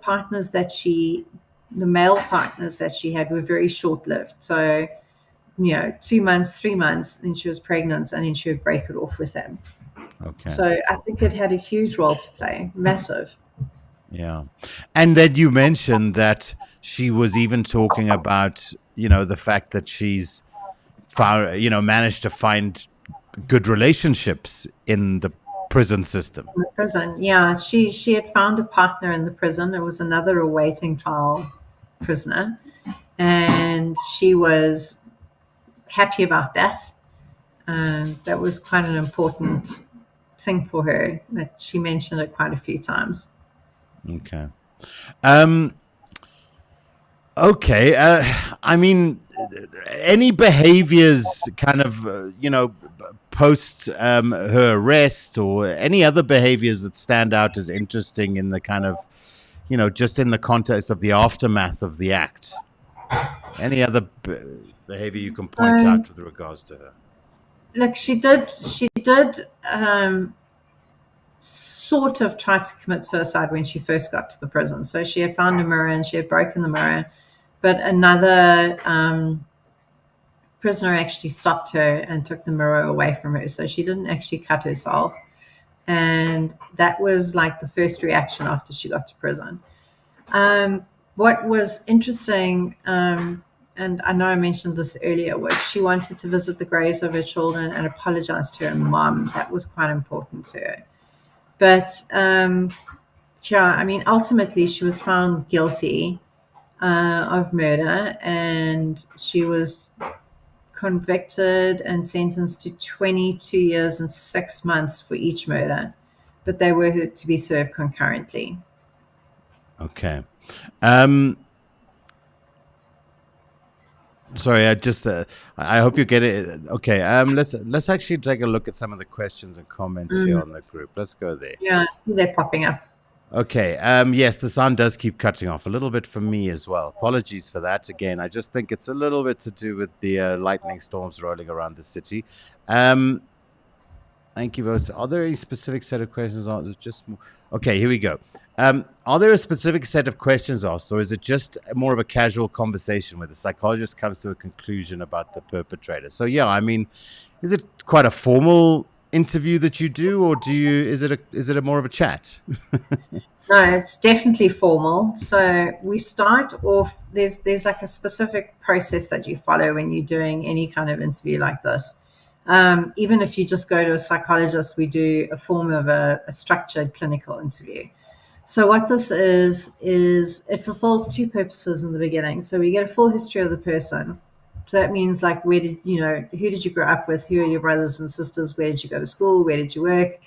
male partners that she had were very short-lived. So 2 months, 3 months, then she was pregnant, and then she would break it off with them. Okay. So I think it had a huge role to play, massive. Yeah. And then you mentioned that she was even talking about, the fact that she's found, managed to find good relationships in the prison system. In the prison, yeah. She had found a partner in the prison. It was another awaiting trial prisoner, and she was happy about that. That was quite an important thing for her, that she mentioned it quite a few times. Okay. I mean, any behaviors kind of, post her arrest, or any other behaviors that stand out as interesting in the kind of, just in the context of the aftermath of the act? Any other behavior you can point out with regards to her? Look, she did sort of tried to commit suicide when she first got to the prison. So she had found a mirror and she had broken the mirror, but another prisoner actually stopped her and took the mirror away from her. So she didn't actually cut herself. And that was like the first reaction after she got to prison. What was interesting, and I know I mentioned this earlier, was she wanted to visit the graves of her children and apologize to her mom. That was quite important to her. But yeah, I mean, ultimately she was found guilty of murder, and she was convicted and sentenced to 22 years and 6 months for each murder, but they were to be served concurrently. Okay. Sorry, I hope you get it. Okay. Let's actually take a look at some of the questions and comments here on the group. Let's go there. Yeah, I see they're popping up. Okay. Yes, the sound does keep cutting off a little bit for me as well. Apologies for that. Again, I just think it's a little bit to do with the lightning storms rolling around the city. Thank you both. Are there any specific set of questions asked? It's just more... Okay, here we go. Are there a specific set of questions asked, or is it just more of a casual conversation where the psychologist comes to a conclusion about the perpetrator? So yeah, I mean, is it quite a formal interview that you do, or is it a more of a chat? No, it's definitely formal. So we start off, there's like a specific process that you follow when you're doing any kind of interview like this. Even if you just go to a psychologist, we do a form of a structured clinical interview. So what this is it fulfills two purposes in the beginning. So we get a full history of the person. So that means like, who did you grow up with? Who are your brothers and sisters? Where did you go to school? Where did you work?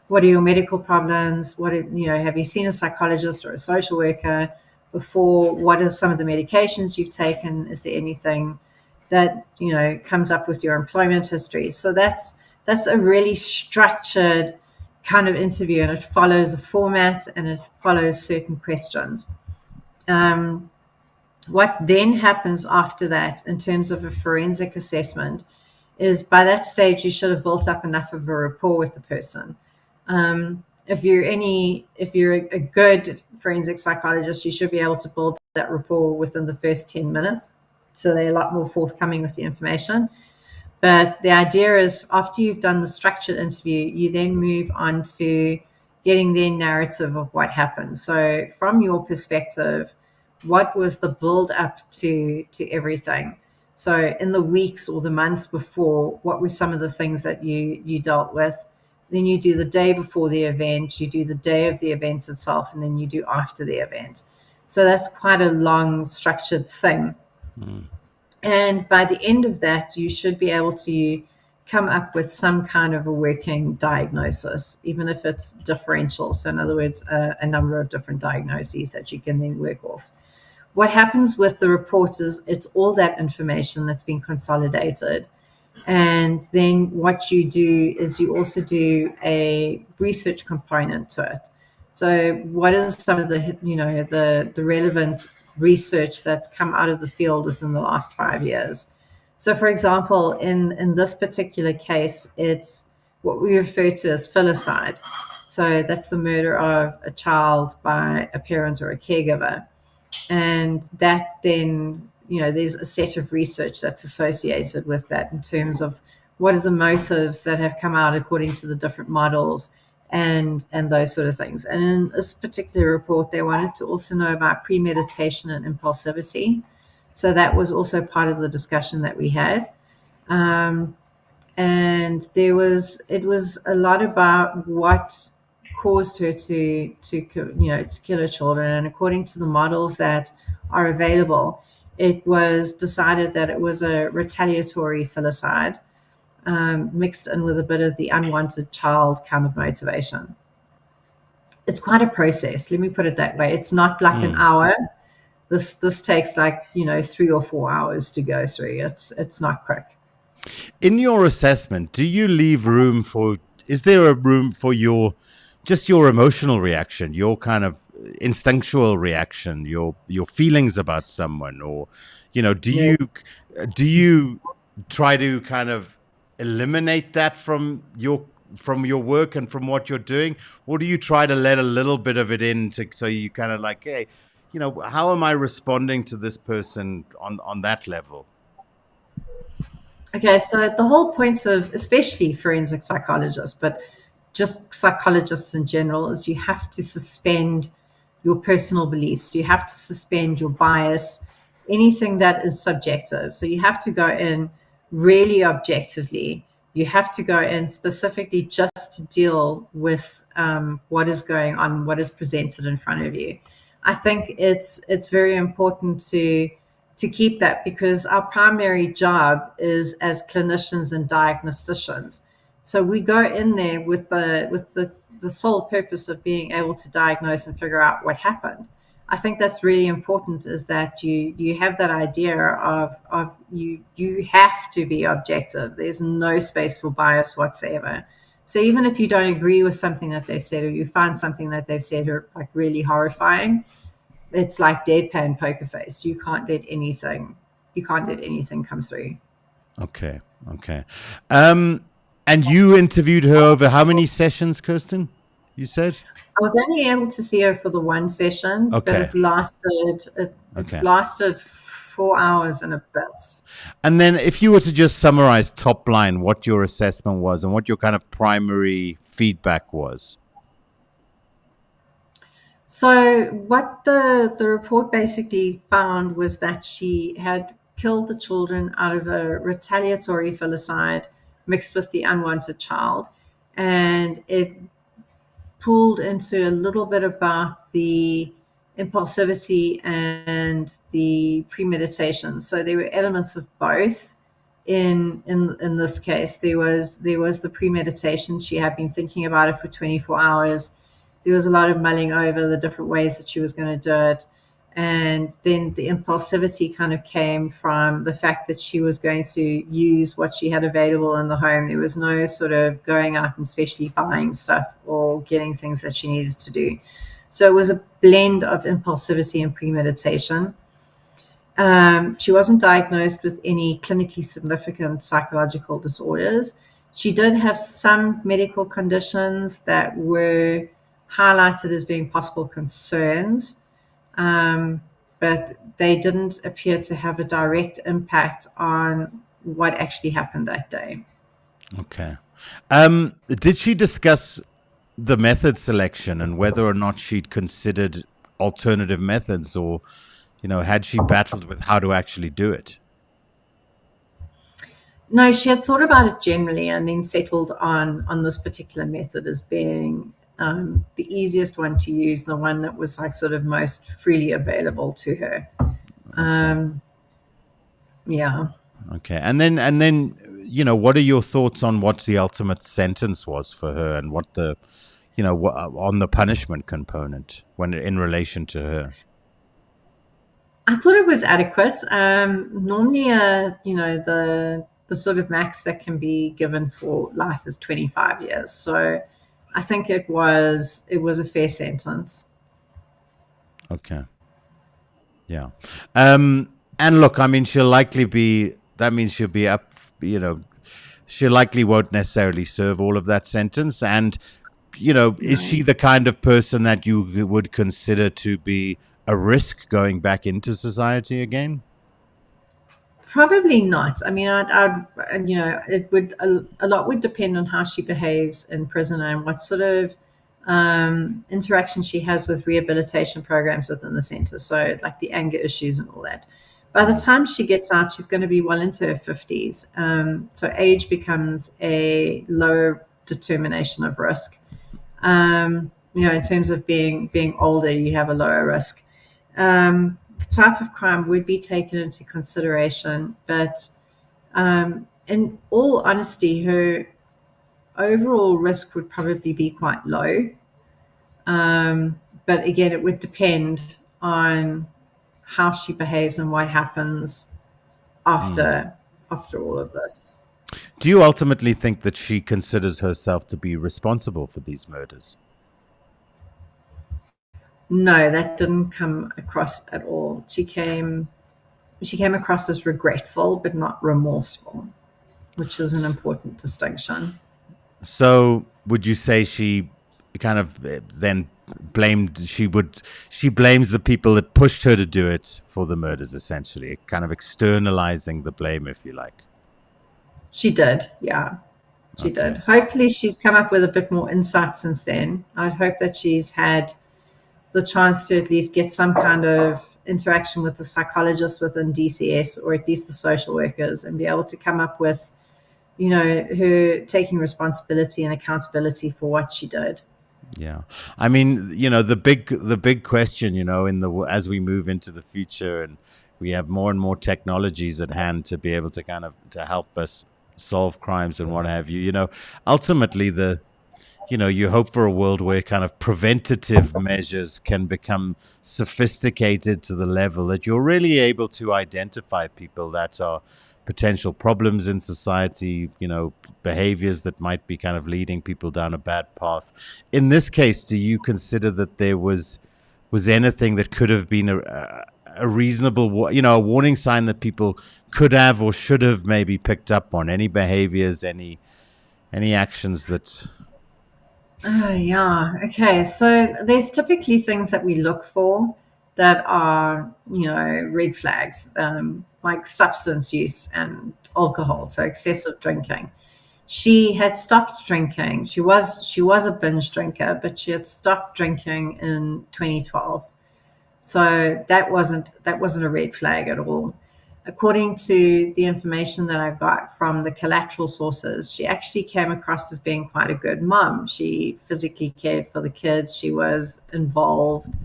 What are your medical problems? Have you seen a psychologist or a social worker before? What are some of the medications you've taken? Is there anything that comes up with your employment history? So that's a really structured kind of interview, and it follows a format and it follows certain questions. What then happens after that in terms of a forensic assessment is, by that stage you should have built up enough of a rapport with the person. If you're a good forensic psychologist, you should be able to build that rapport within the first 10 minutes. So they're a lot more forthcoming with the information. But the idea is, after you've done the structured interview, you then move on to getting their narrative of what happened. So from your perspective, what was the build up to everything? So in the weeks or the months before, what were some of the things that you dealt with? Then you do the day before the event, you do the day of the event itself, and then you do after the event. So that's quite a long structured thing. And by the end of that, you should be able to come up with some kind of a working diagnosis, even if it's differential. So in other words, a number of different diagnoses that you can then work off. What happens with the report is it's all that information that's been consolidated. And then what you do is you also do a research component to it. So what is some of the relevant research that's come out of the field within the last 5 years? So for example, in this particular case, it's what we refer to as filicide. So that's the murder of a child by a parent or a caregiver. And that then, there's a set of research that's associated with that in terms of what are the motives that have come out according to the different models and those sort of things. And in this particular report, they wanted to also know about premeditation and impulsivity. So that was also part of the discussion that we had. And it was a lot about what caused her to kill her children. And according to the models that are available, it was decided that it was a retaliatory filicide, mixed in with a bit of the unwanted child kind of motivation. It's quite a process, let me put it that way. It's not like an hour. This takes 3 or 4 hours to go through. It's not quick. In your assessment, do you leave room for, is there a room for your emotional reaction, your kind of instinctual reaction, your feelings about someone, or do you try to kind of eliminate that from your work and from what you're doing, or do you try to let a little bit of it in so you kind of like, hey, how am I responding to this person on that level? Okay, so the whole point of especially forensic psychologists, but just psychologists in general, is you have to suspend your personal beliefs. You have to suspend your bias, anything that is subjective. So you have to go in really objectively You have to go in specifically just to deal with what is going on, what is presented in front of you. I think it's very important to keep that, because our primary job is as clinicians and diagnosticians. So we go in there with the sole purpose of being able to diagnose and figure out what happened. I think that's really important, is that you have that idea of you have to be objective. There's no space for bias whatsoever. So even if you don't agree with something that they've said, or you find something that they've said are like really horrifying, it's like deadpan poker face. You can't let anything come through. Okay. And you interviewed her over how many sessions, Kirsten? You said? I was only able to see her for the one session, but it lasted 4 hours and a bit. And then if you were to just summarize top line what your assessment was and what your kind of primary feedback was. So what the report basically found was that she had killed the children out of a retaliatory filicide mixed with the unwanted child. And it pulled into a little bit about the impulsivity and the premeditation. So there were elements of both in this case. There was the premeditation. She had been thinking about it for 24 hours. There was a lot of mulling over the different ways that she was going to do it. And then the impulsivity kind of came from the fact that she was going to use what she had available in the home. There was no sort of going out and specially buying stuff or getting things that she needed to do. So it was a blend of impulsivity and premeditation. She wasn't diagnosed with any clinically significant psychological disorders. She did have some medical conditions that were highlighted as being possible concerns. But they didn't appear to have a direct impact on what actually happened that day. Okay. Did she discuss the method selection and whether or not she'd considered alternative methods, or, had she battled with how to actually do it? No, she had thought about it generally and then settled on this particular method as being the easiest one to use, the one that was like sort of most freely available to her. Yeah. Okay. And then, what are your thoughts on what the ultimate sentence was for her, and what the, on the punishment component when in relation to her? I thought it was adequate. Normally, the sort of max that can be given for life is 25 years. So I think it was a fair sentence. Okay. Yeah. And look, I mean, she'll likely be up, she likely won't necessarily serve all of that sentence. And, is she the kind of person that you would consider to be a risk going back into society again? Probably not. I mean, it would a lot would depend on how she behaves in prison and what sort of interaction she has with rehabilitation programs within the center. So, like the anger issues and all that. By the time she gets out, she's going to be well into her 50s. So, age becomes a lower determination of risk. In terms of being older, you have a lower risk. The type of crime would be taken into consideration, but in all honesty, her overall risk would probably be quite low. But again, it would depend on how she behaves and what happens after all of this. Do you ultimately think that she considers herself to be responsible for these murders? No, that didn't come across at all. She came across as regretful, but not remorseful, which is an important distinction. So would you say she kind of then she blames the people that pushed her to do it for the murders, essentially, kind of externalizing the blame, if you like? She did, yeah. She did. Hopefully she's come up with a bit more insight since then. I'd hope that she's had the chance to at least get some kind of interaction with the psychologist within DCS, or at least the social workers, and be able to come up with her taking responsibility and accountability for what she did. Yeah, I mean, the big question, as we move into the future and we have more and more technologies at hand to be able to kind of to help us solve crimes and what have you. Ultimately you hope for a world where kind of preventative measures can become sophisticated to the level that you're really able to identify people that are potential problems in society, behaviors that might be kind of leading people down a bad path. In this case, do you consider that there was anything that could have been a reasonable, a warning sign that people could have or should have maybe picked up on? Any behaviors, any actions that... Oh, yeah. Okay. So there's typically things that we look for that are, red flags, like substance use and alcohol, so excessive drinking. She had stopped drinking. She was a binge drinker, but she had stopped drinking in 2012. So that wasn't a red flag at all. According to the information that I got from the collateral sources, she actually came across as being quite a good mom. She physically cared for the kids. She was involved.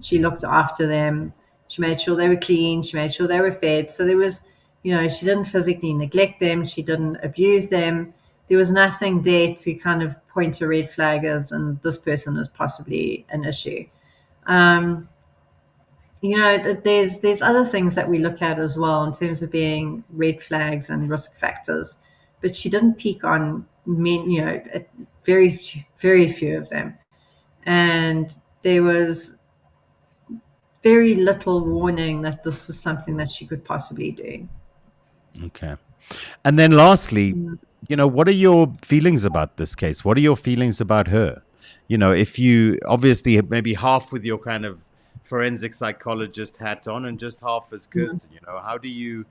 She looked after them. She made sure they were clean. She made sure they were fed. So there was, she didn't physically neglect them. She didn't abuse them. There was nothing there to kind of point to red flag as, and this person is possibly an issue. There's other things that we look at as well in terms of being red flags and risk factors, but she didn't peak on very, very few of them. And there was very little warning that this was something that she could possibly do. Okay. And then lastly, what are your feelings about this case? What are your feelings about her? If you obviously maybe half with your kind of forensic psychologist hat on and just half as Kirsten, how do you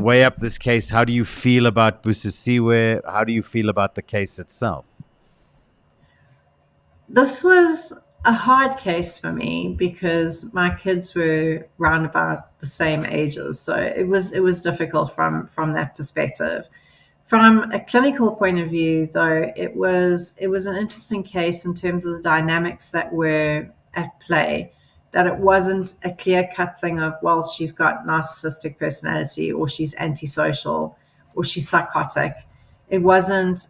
weigh up this case? How do you feel about Busisiwe? How do you feel about the case itself? This was a hard case for me because my kids were round about the same ages, so it was difficult from that perspective. From a clinical point of view, though, it was an interesting case in terms of the dynamics that were at play, that it wasn't a clear-cut thing of, well, she's got narcissistic personality, or she's antisocial, or she's psychotic. It wasn't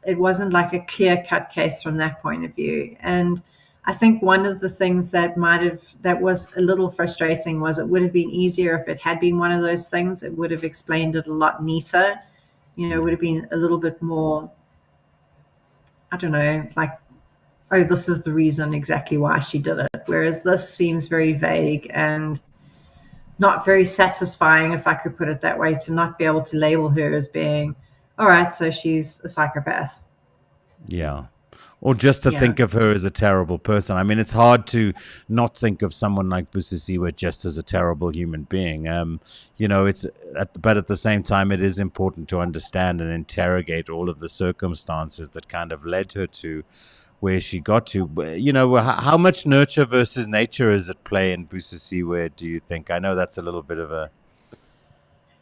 like a clear-cut case from that point of view. And I think one of the things that was a little frustrating was it would have been easier if it had been one of those things. It would have explained it a lot neater. It would have been a little bit more, I don't know, like, oh, this is the reason exactly why she did it. Whereas this seems very vague and not very satisfying, if I could put it that way, to not be able to label her as being, all right, so she's a psychopath. Yeah. Or just to think of her as a terrible person. I mean, it's hard to not think of someone like Busisiwe just as a terrible human being. But at the same time, it is important to understand and interrogate all of the circumstances that kind of led her to where she got to. How much nurture versus nature is at play in Busisiwe, do you think? I know that's a little bit of a,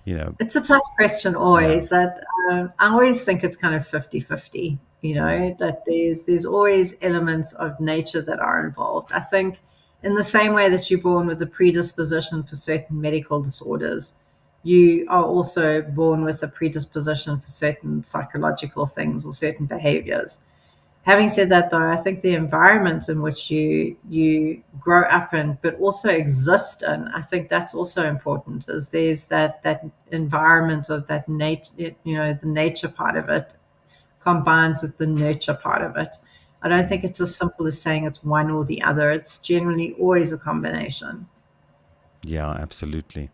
It's a tough question always. That I always think it's kind of 50-50, that there's always elements of nature that are involved. I think in the same way that you're born with a predisposition for certain medical disorders, you are also born with a predisposition for certain psychological things or certain behaviors. Having said that, though, I think the environment in which you grow up in, but also exist in, I think that's also important. Is there's that environment of that nature, the nature part of it combines with the nurture part of it. I don't think it's as simple as saying it's one or the other. It's generally always a combination. Yeah, absolutely.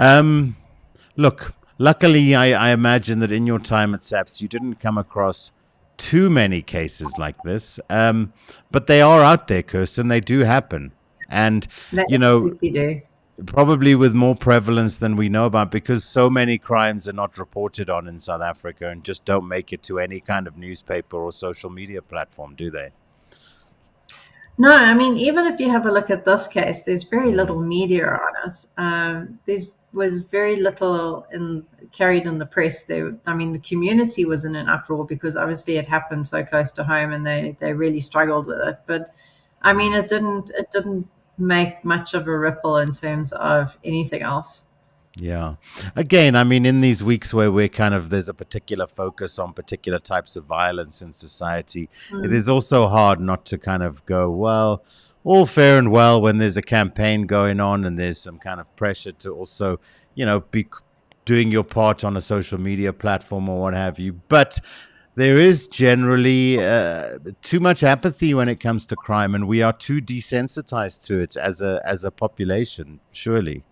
Look, luckily, I imagine that in your time at SAPS, you didn't come across too many cases like this, but they are out there, Kirsten. They do happen, and do. Probably with more prevalence than we know about, because so many crimes are not reported on in South Africa and just don't make it to any kind of newspaper or social media platform, do they? No, I mean, even if you have a look at this case, there's very little media on it. There's was very little carried in the press. I mean, the community was in an uproar because obviously it happened so close to home, and they really struggled with it. But I mean, it didn't make much of a ripple in terms of anything else. Yeah. Again, I mean, in these weeks where there's a particular focus on particular types of violence in society, it is also hard not to kind of go, well, all fair and well when there's a campaign going on and there's some kind of pressure to also, be doing your part on a social media platform or what have you. But there is generally too much apathy when it comes to crime, and we are too desensitized to it as a population, surely.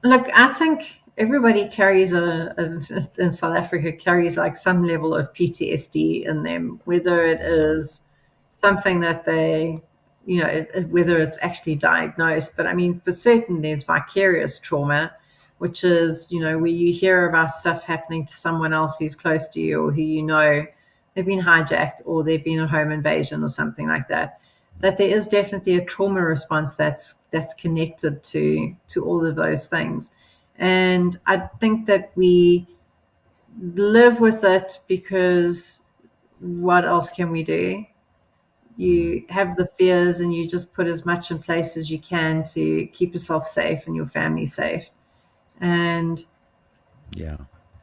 Look, I think everybody carries in South Africa carries like some level of PTSD in them, whether it is something that they, whether it's actually diagnosed. But I mean, for certain, there's vicarious trauma, which is, where you hear about stuff happening to someone else who's close to you or who they've been hijacked or they've been a home invasion or something like that. That there is definitely a trauma response that's connected to all of those things. And I think that we live with it because what else can we do? You have the fears and you just put as much in place as you can to keep yourself safe and your family safe. And yeah,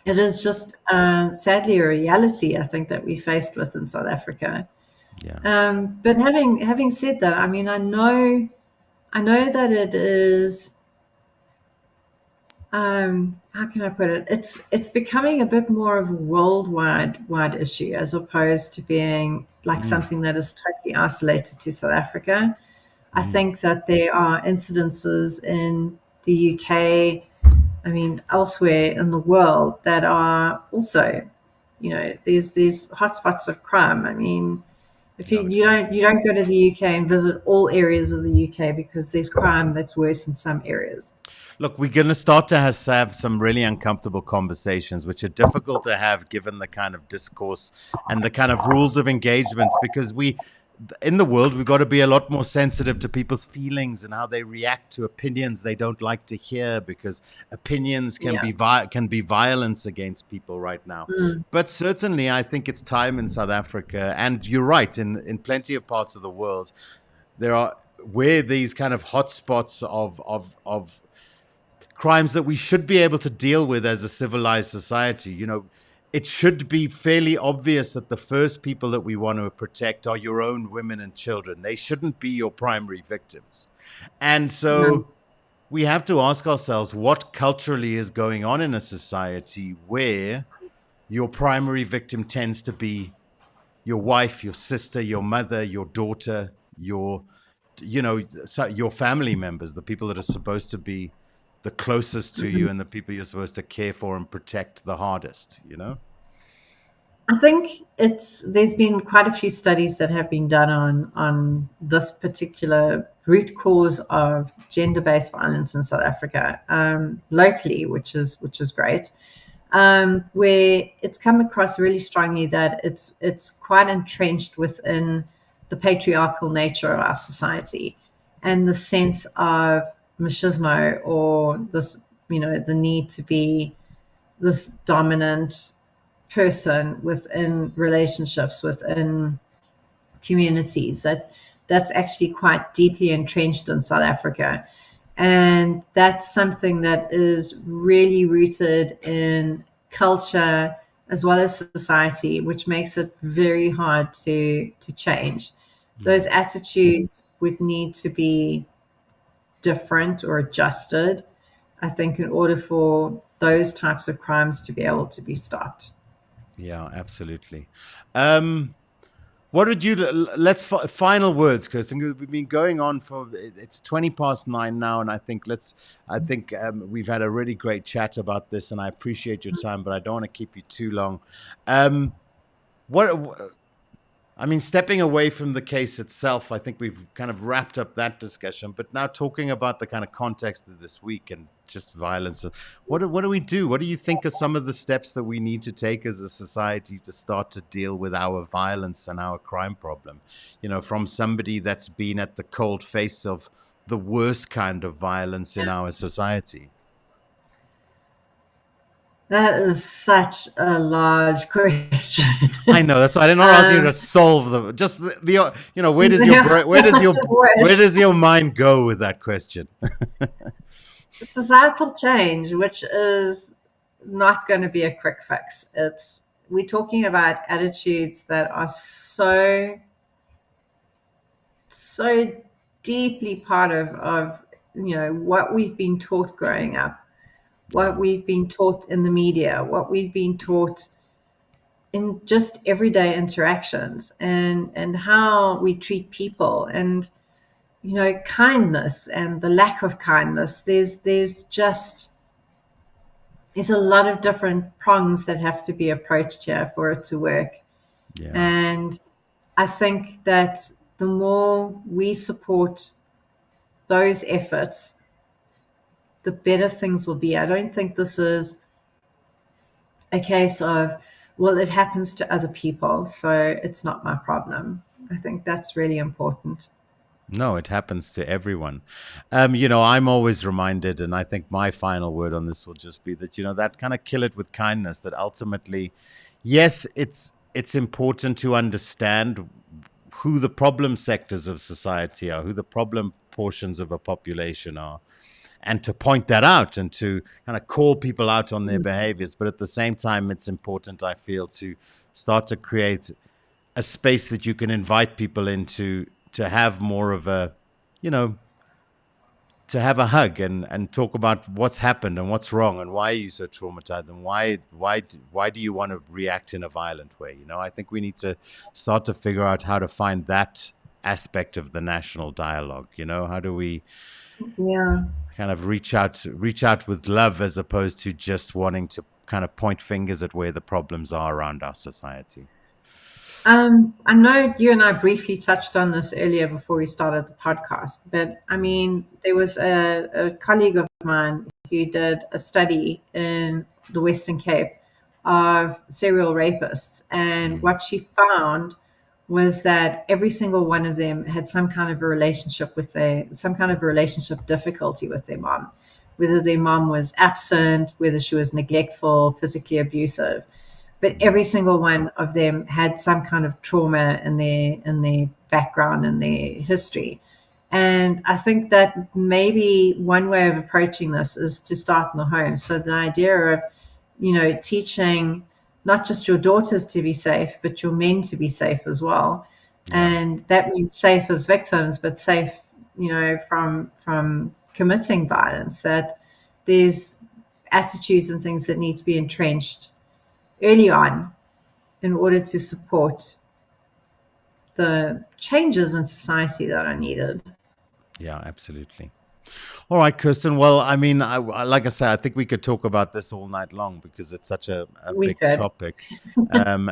it is just sadly a reality, I think, that we faced with in South Africa. Yeah. But having said that, I mean, I know that it is. How can I put it? It's becoming a bit more of a wide issue as opposed to being like something that is totally isolated to South Africa. I think that there are incidences in the UK, I mean, elsewhere in the world that are also, there's hotspots of crime. I mean, if you don't go to the UK and visit all areas of the UK because there's crime that's worse in some areas. Look, we're going to start to have some really uncomfortable conversations, which are difficult to have given the kind of discourse and the kind of rules of engagement, because in the world, we've got to be a lot more sensitive to people's feelings and how they react to opinions they don't like to hear, because opinions can be violence against people right now. But certainly, I think it's time in South Africa, and you're right, in plenty of parts of the world, there are where these kind of hotspots of crimes that we should be able to deal with as a civilized society. It should be fairly obvious that the first people that we want to protect are your own women and children. They shouldn't be your primary victims. And so we have to ask ourselves what culturally is going on in a society where your primary victim tends to be your wife, your sister, your mother, your daughter, your family members, the people that are supposed to be the closest to you and the people you're supposed to care for and protect the hardest, I think there's been quite a few studies that have been done on this particular root cause of gender-based violence in South Africa, locally, which is great, where it's come across really strongly that it's quite entrenched within the patriarchal nature of our society and the sense of machismo, or this, the need to be this dominant person within relationships, within communities, that's actually quite deeply entrenched in South Africa. And that's something that is really rooted in culture as well as society, which makes it very hard to change. Those attitudes would need to be different or adjusted, I think, in order for those types of crimes to be able to be stopped. Yeah, absolutely. What would let's final words, Kirsten. We've been going on it's 9:20 now, and I think we've had a really great chat about this, and I appreciate your time, but I don't want to keep you too long. Stepping away from the case itself, I think we've kind of wrapped up that discussion. But now talking about the kind of context of this week and just violence, what do we do? What do you think are some of the steps that we need to take as a society to start to deal with our violence and our crime problem? From somebody that's been at the cold face of the worst kind of violence in our society? That is such a large question. I know, that's why I didn't ask you to solve the you know, where does your where does your mind go with that question? Societal change, which is not going to be a quick fix. We're talking about attitudes that are so deeply part of what we've been taught growing up, what we've been taught in the media, what we've been taught in just everyday interactions, and how we treat people, and kindness and the lack of kindness. There's a lot of different prongs that have to be approached here for it to work. Yeah. And I think that the more we support those efforts, the better things will be. I don't think this is a case of, well, it happens to other people, so it's not my problem. I think that's really important. No, it happens to everyone. I'm always reminded, and I think my final word on this will just be that, that kind of kill it with kindness, that ultimately, yes, it's important to understand who the problem sectors of society are, who the problem portions of a population are, and to point that out and to kind of call people out on their behaviors. But at the same time, it's important, I feel, to start to create a space that you can invite people into, to have more of a, to have a hug and talk about what's happened and what's wrong and why are you so traumatized and why do you want to react in a violent way? I think we need to start to figure out how to find that aspect of the national dialogue. How do we kind of reach out with love, as opposed to just wanting to kind of point fingers at where the problems are around our society? I know you and I briefly touched on this earlier before we started the podcast, but I mean, there was a colleague of mine who did a study in the Western Cape of serial rapists, and what she found was that every single one of them had some kind of a relationship difficulty with their mom, whether their mom was absent, whether she was neglectful, physically abusive. But every single one of them had some kind of trauma in their background and their history. And I think that maybe one way of approaching this is to start in the home. So the idea of, teaching not just your daughters to be safe, but your men to be safe as well. And that means safe as victims, but safe, from committing violence, that there's attitudes and things that need to be entrenched early on in order to support the changes in society that are needed. Yeah, absolutely. All right, Kirsten. Well, I mean, like I said, I think we could talk about this all night long because it's such a big topic. And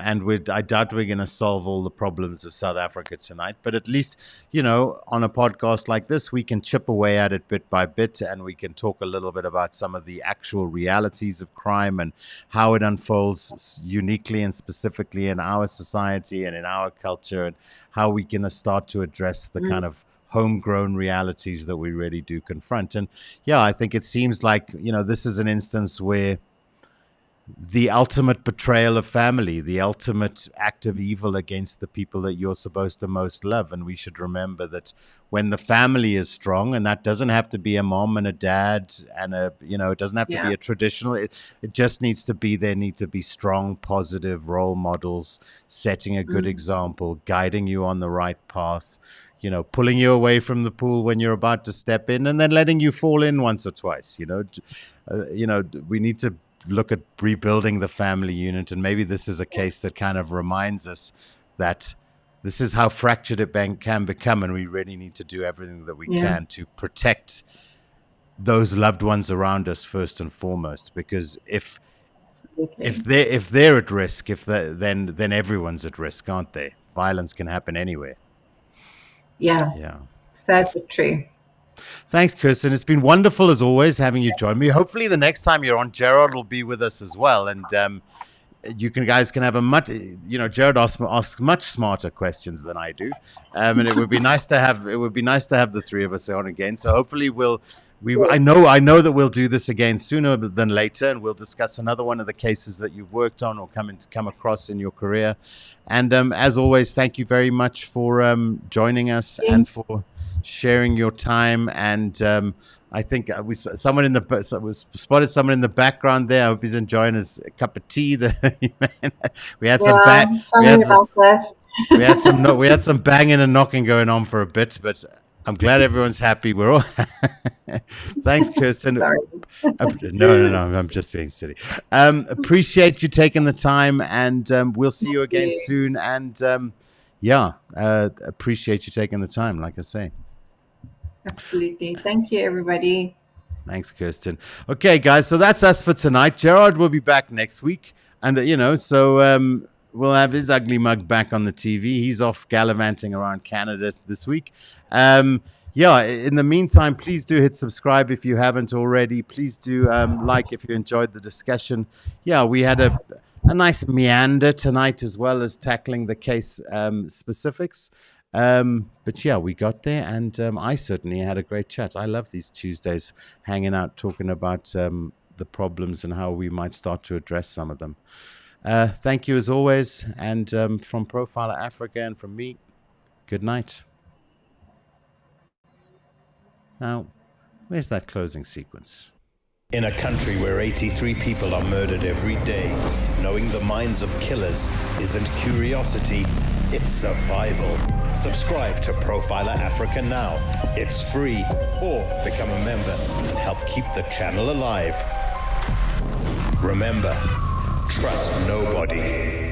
I doubt we're going to solve all the problems of South Africa tonight. But at least, on a podcast like this, we can chip away at it bit by bit, and we can talk a little bit about some of the actual realities of crime and how it unfolds uniquely and specifically in our society and in our culture, and how we can start to address the kind of homegrown realities that we really do confront. And I think it seems like, this is an instance where the ultimate betrayal of family, the ultimate act of evil against the people that you're supposed to most love. And we should remember that when the family is strong, and that doesn't have to be a mom and a dad and it doesn't have to be a traditional, it just needs to be, there need to be strong, positive role models, setting a good example, guiding you on the right path, pulling you away from the pool when you're about to step in, and then letting you fall in once or twice. We need to look at rebuilding the family unit, and maybe this is a case that kind of reminds us that this is how fractured it can become, and we really need to do everything that we can to protect those loved ones around us first and foremost. Because if they're at risk, then everyone's at risk, aren't they? Violence can happen anywhere. Yeah. Sad but true. Thanks, Kirsten. It's been wonderful as always having you join me. Hopefully the next time you're on, Gerard will be with us as well. And you guys can have a much, Jared asks much smarter questions than I do, and it would be nice to have the three of us on again. So hopefully I know that we'll do this again sooner than later, and we'll discuss another one of the cases that you've worked on or come across in your career. And as always, thank you very much for joining us and for sharing your time. And I think we spotted someone in the background there. I hope he's enjoying his cup of tea. We had some banging and knocking going on for a bit, but I'm glad everyone's happy. We're all thanks, Kirsten. No, I'm just being silly. Appreciate you taking the time, and we'll see you again soon. And appreciate you taking the time, like I say. Absolutely. Thank you, everybody. Thanks, Kirsten. Okay, guys, so that's us for tonight. Gerard will be back next week. And, we'll have his ugly mug back on the TV. He's off gallivanting around Canada this week. In the meantime, please do hit subscribe if you haven't already. Please do like if you enjoyed the discussion. Yeah, we had a nice meander tonight as well as tackling the case specifics. But yeah, we got there, and I certainly had a great chat. I love these Tuesdays hanging out, talking about the problems and how we might start to address some of them. Thank you as always, and from Profiler Africa and from me, good night. Now, where's that closing sequence? In a country where 83 people are murdered every day, knowing the minds of killers isn't curiosity, it's survival. Subscribe to Profiler Africa now. It's free, or become a member and help keep the channel alive. Remember, trust nobody.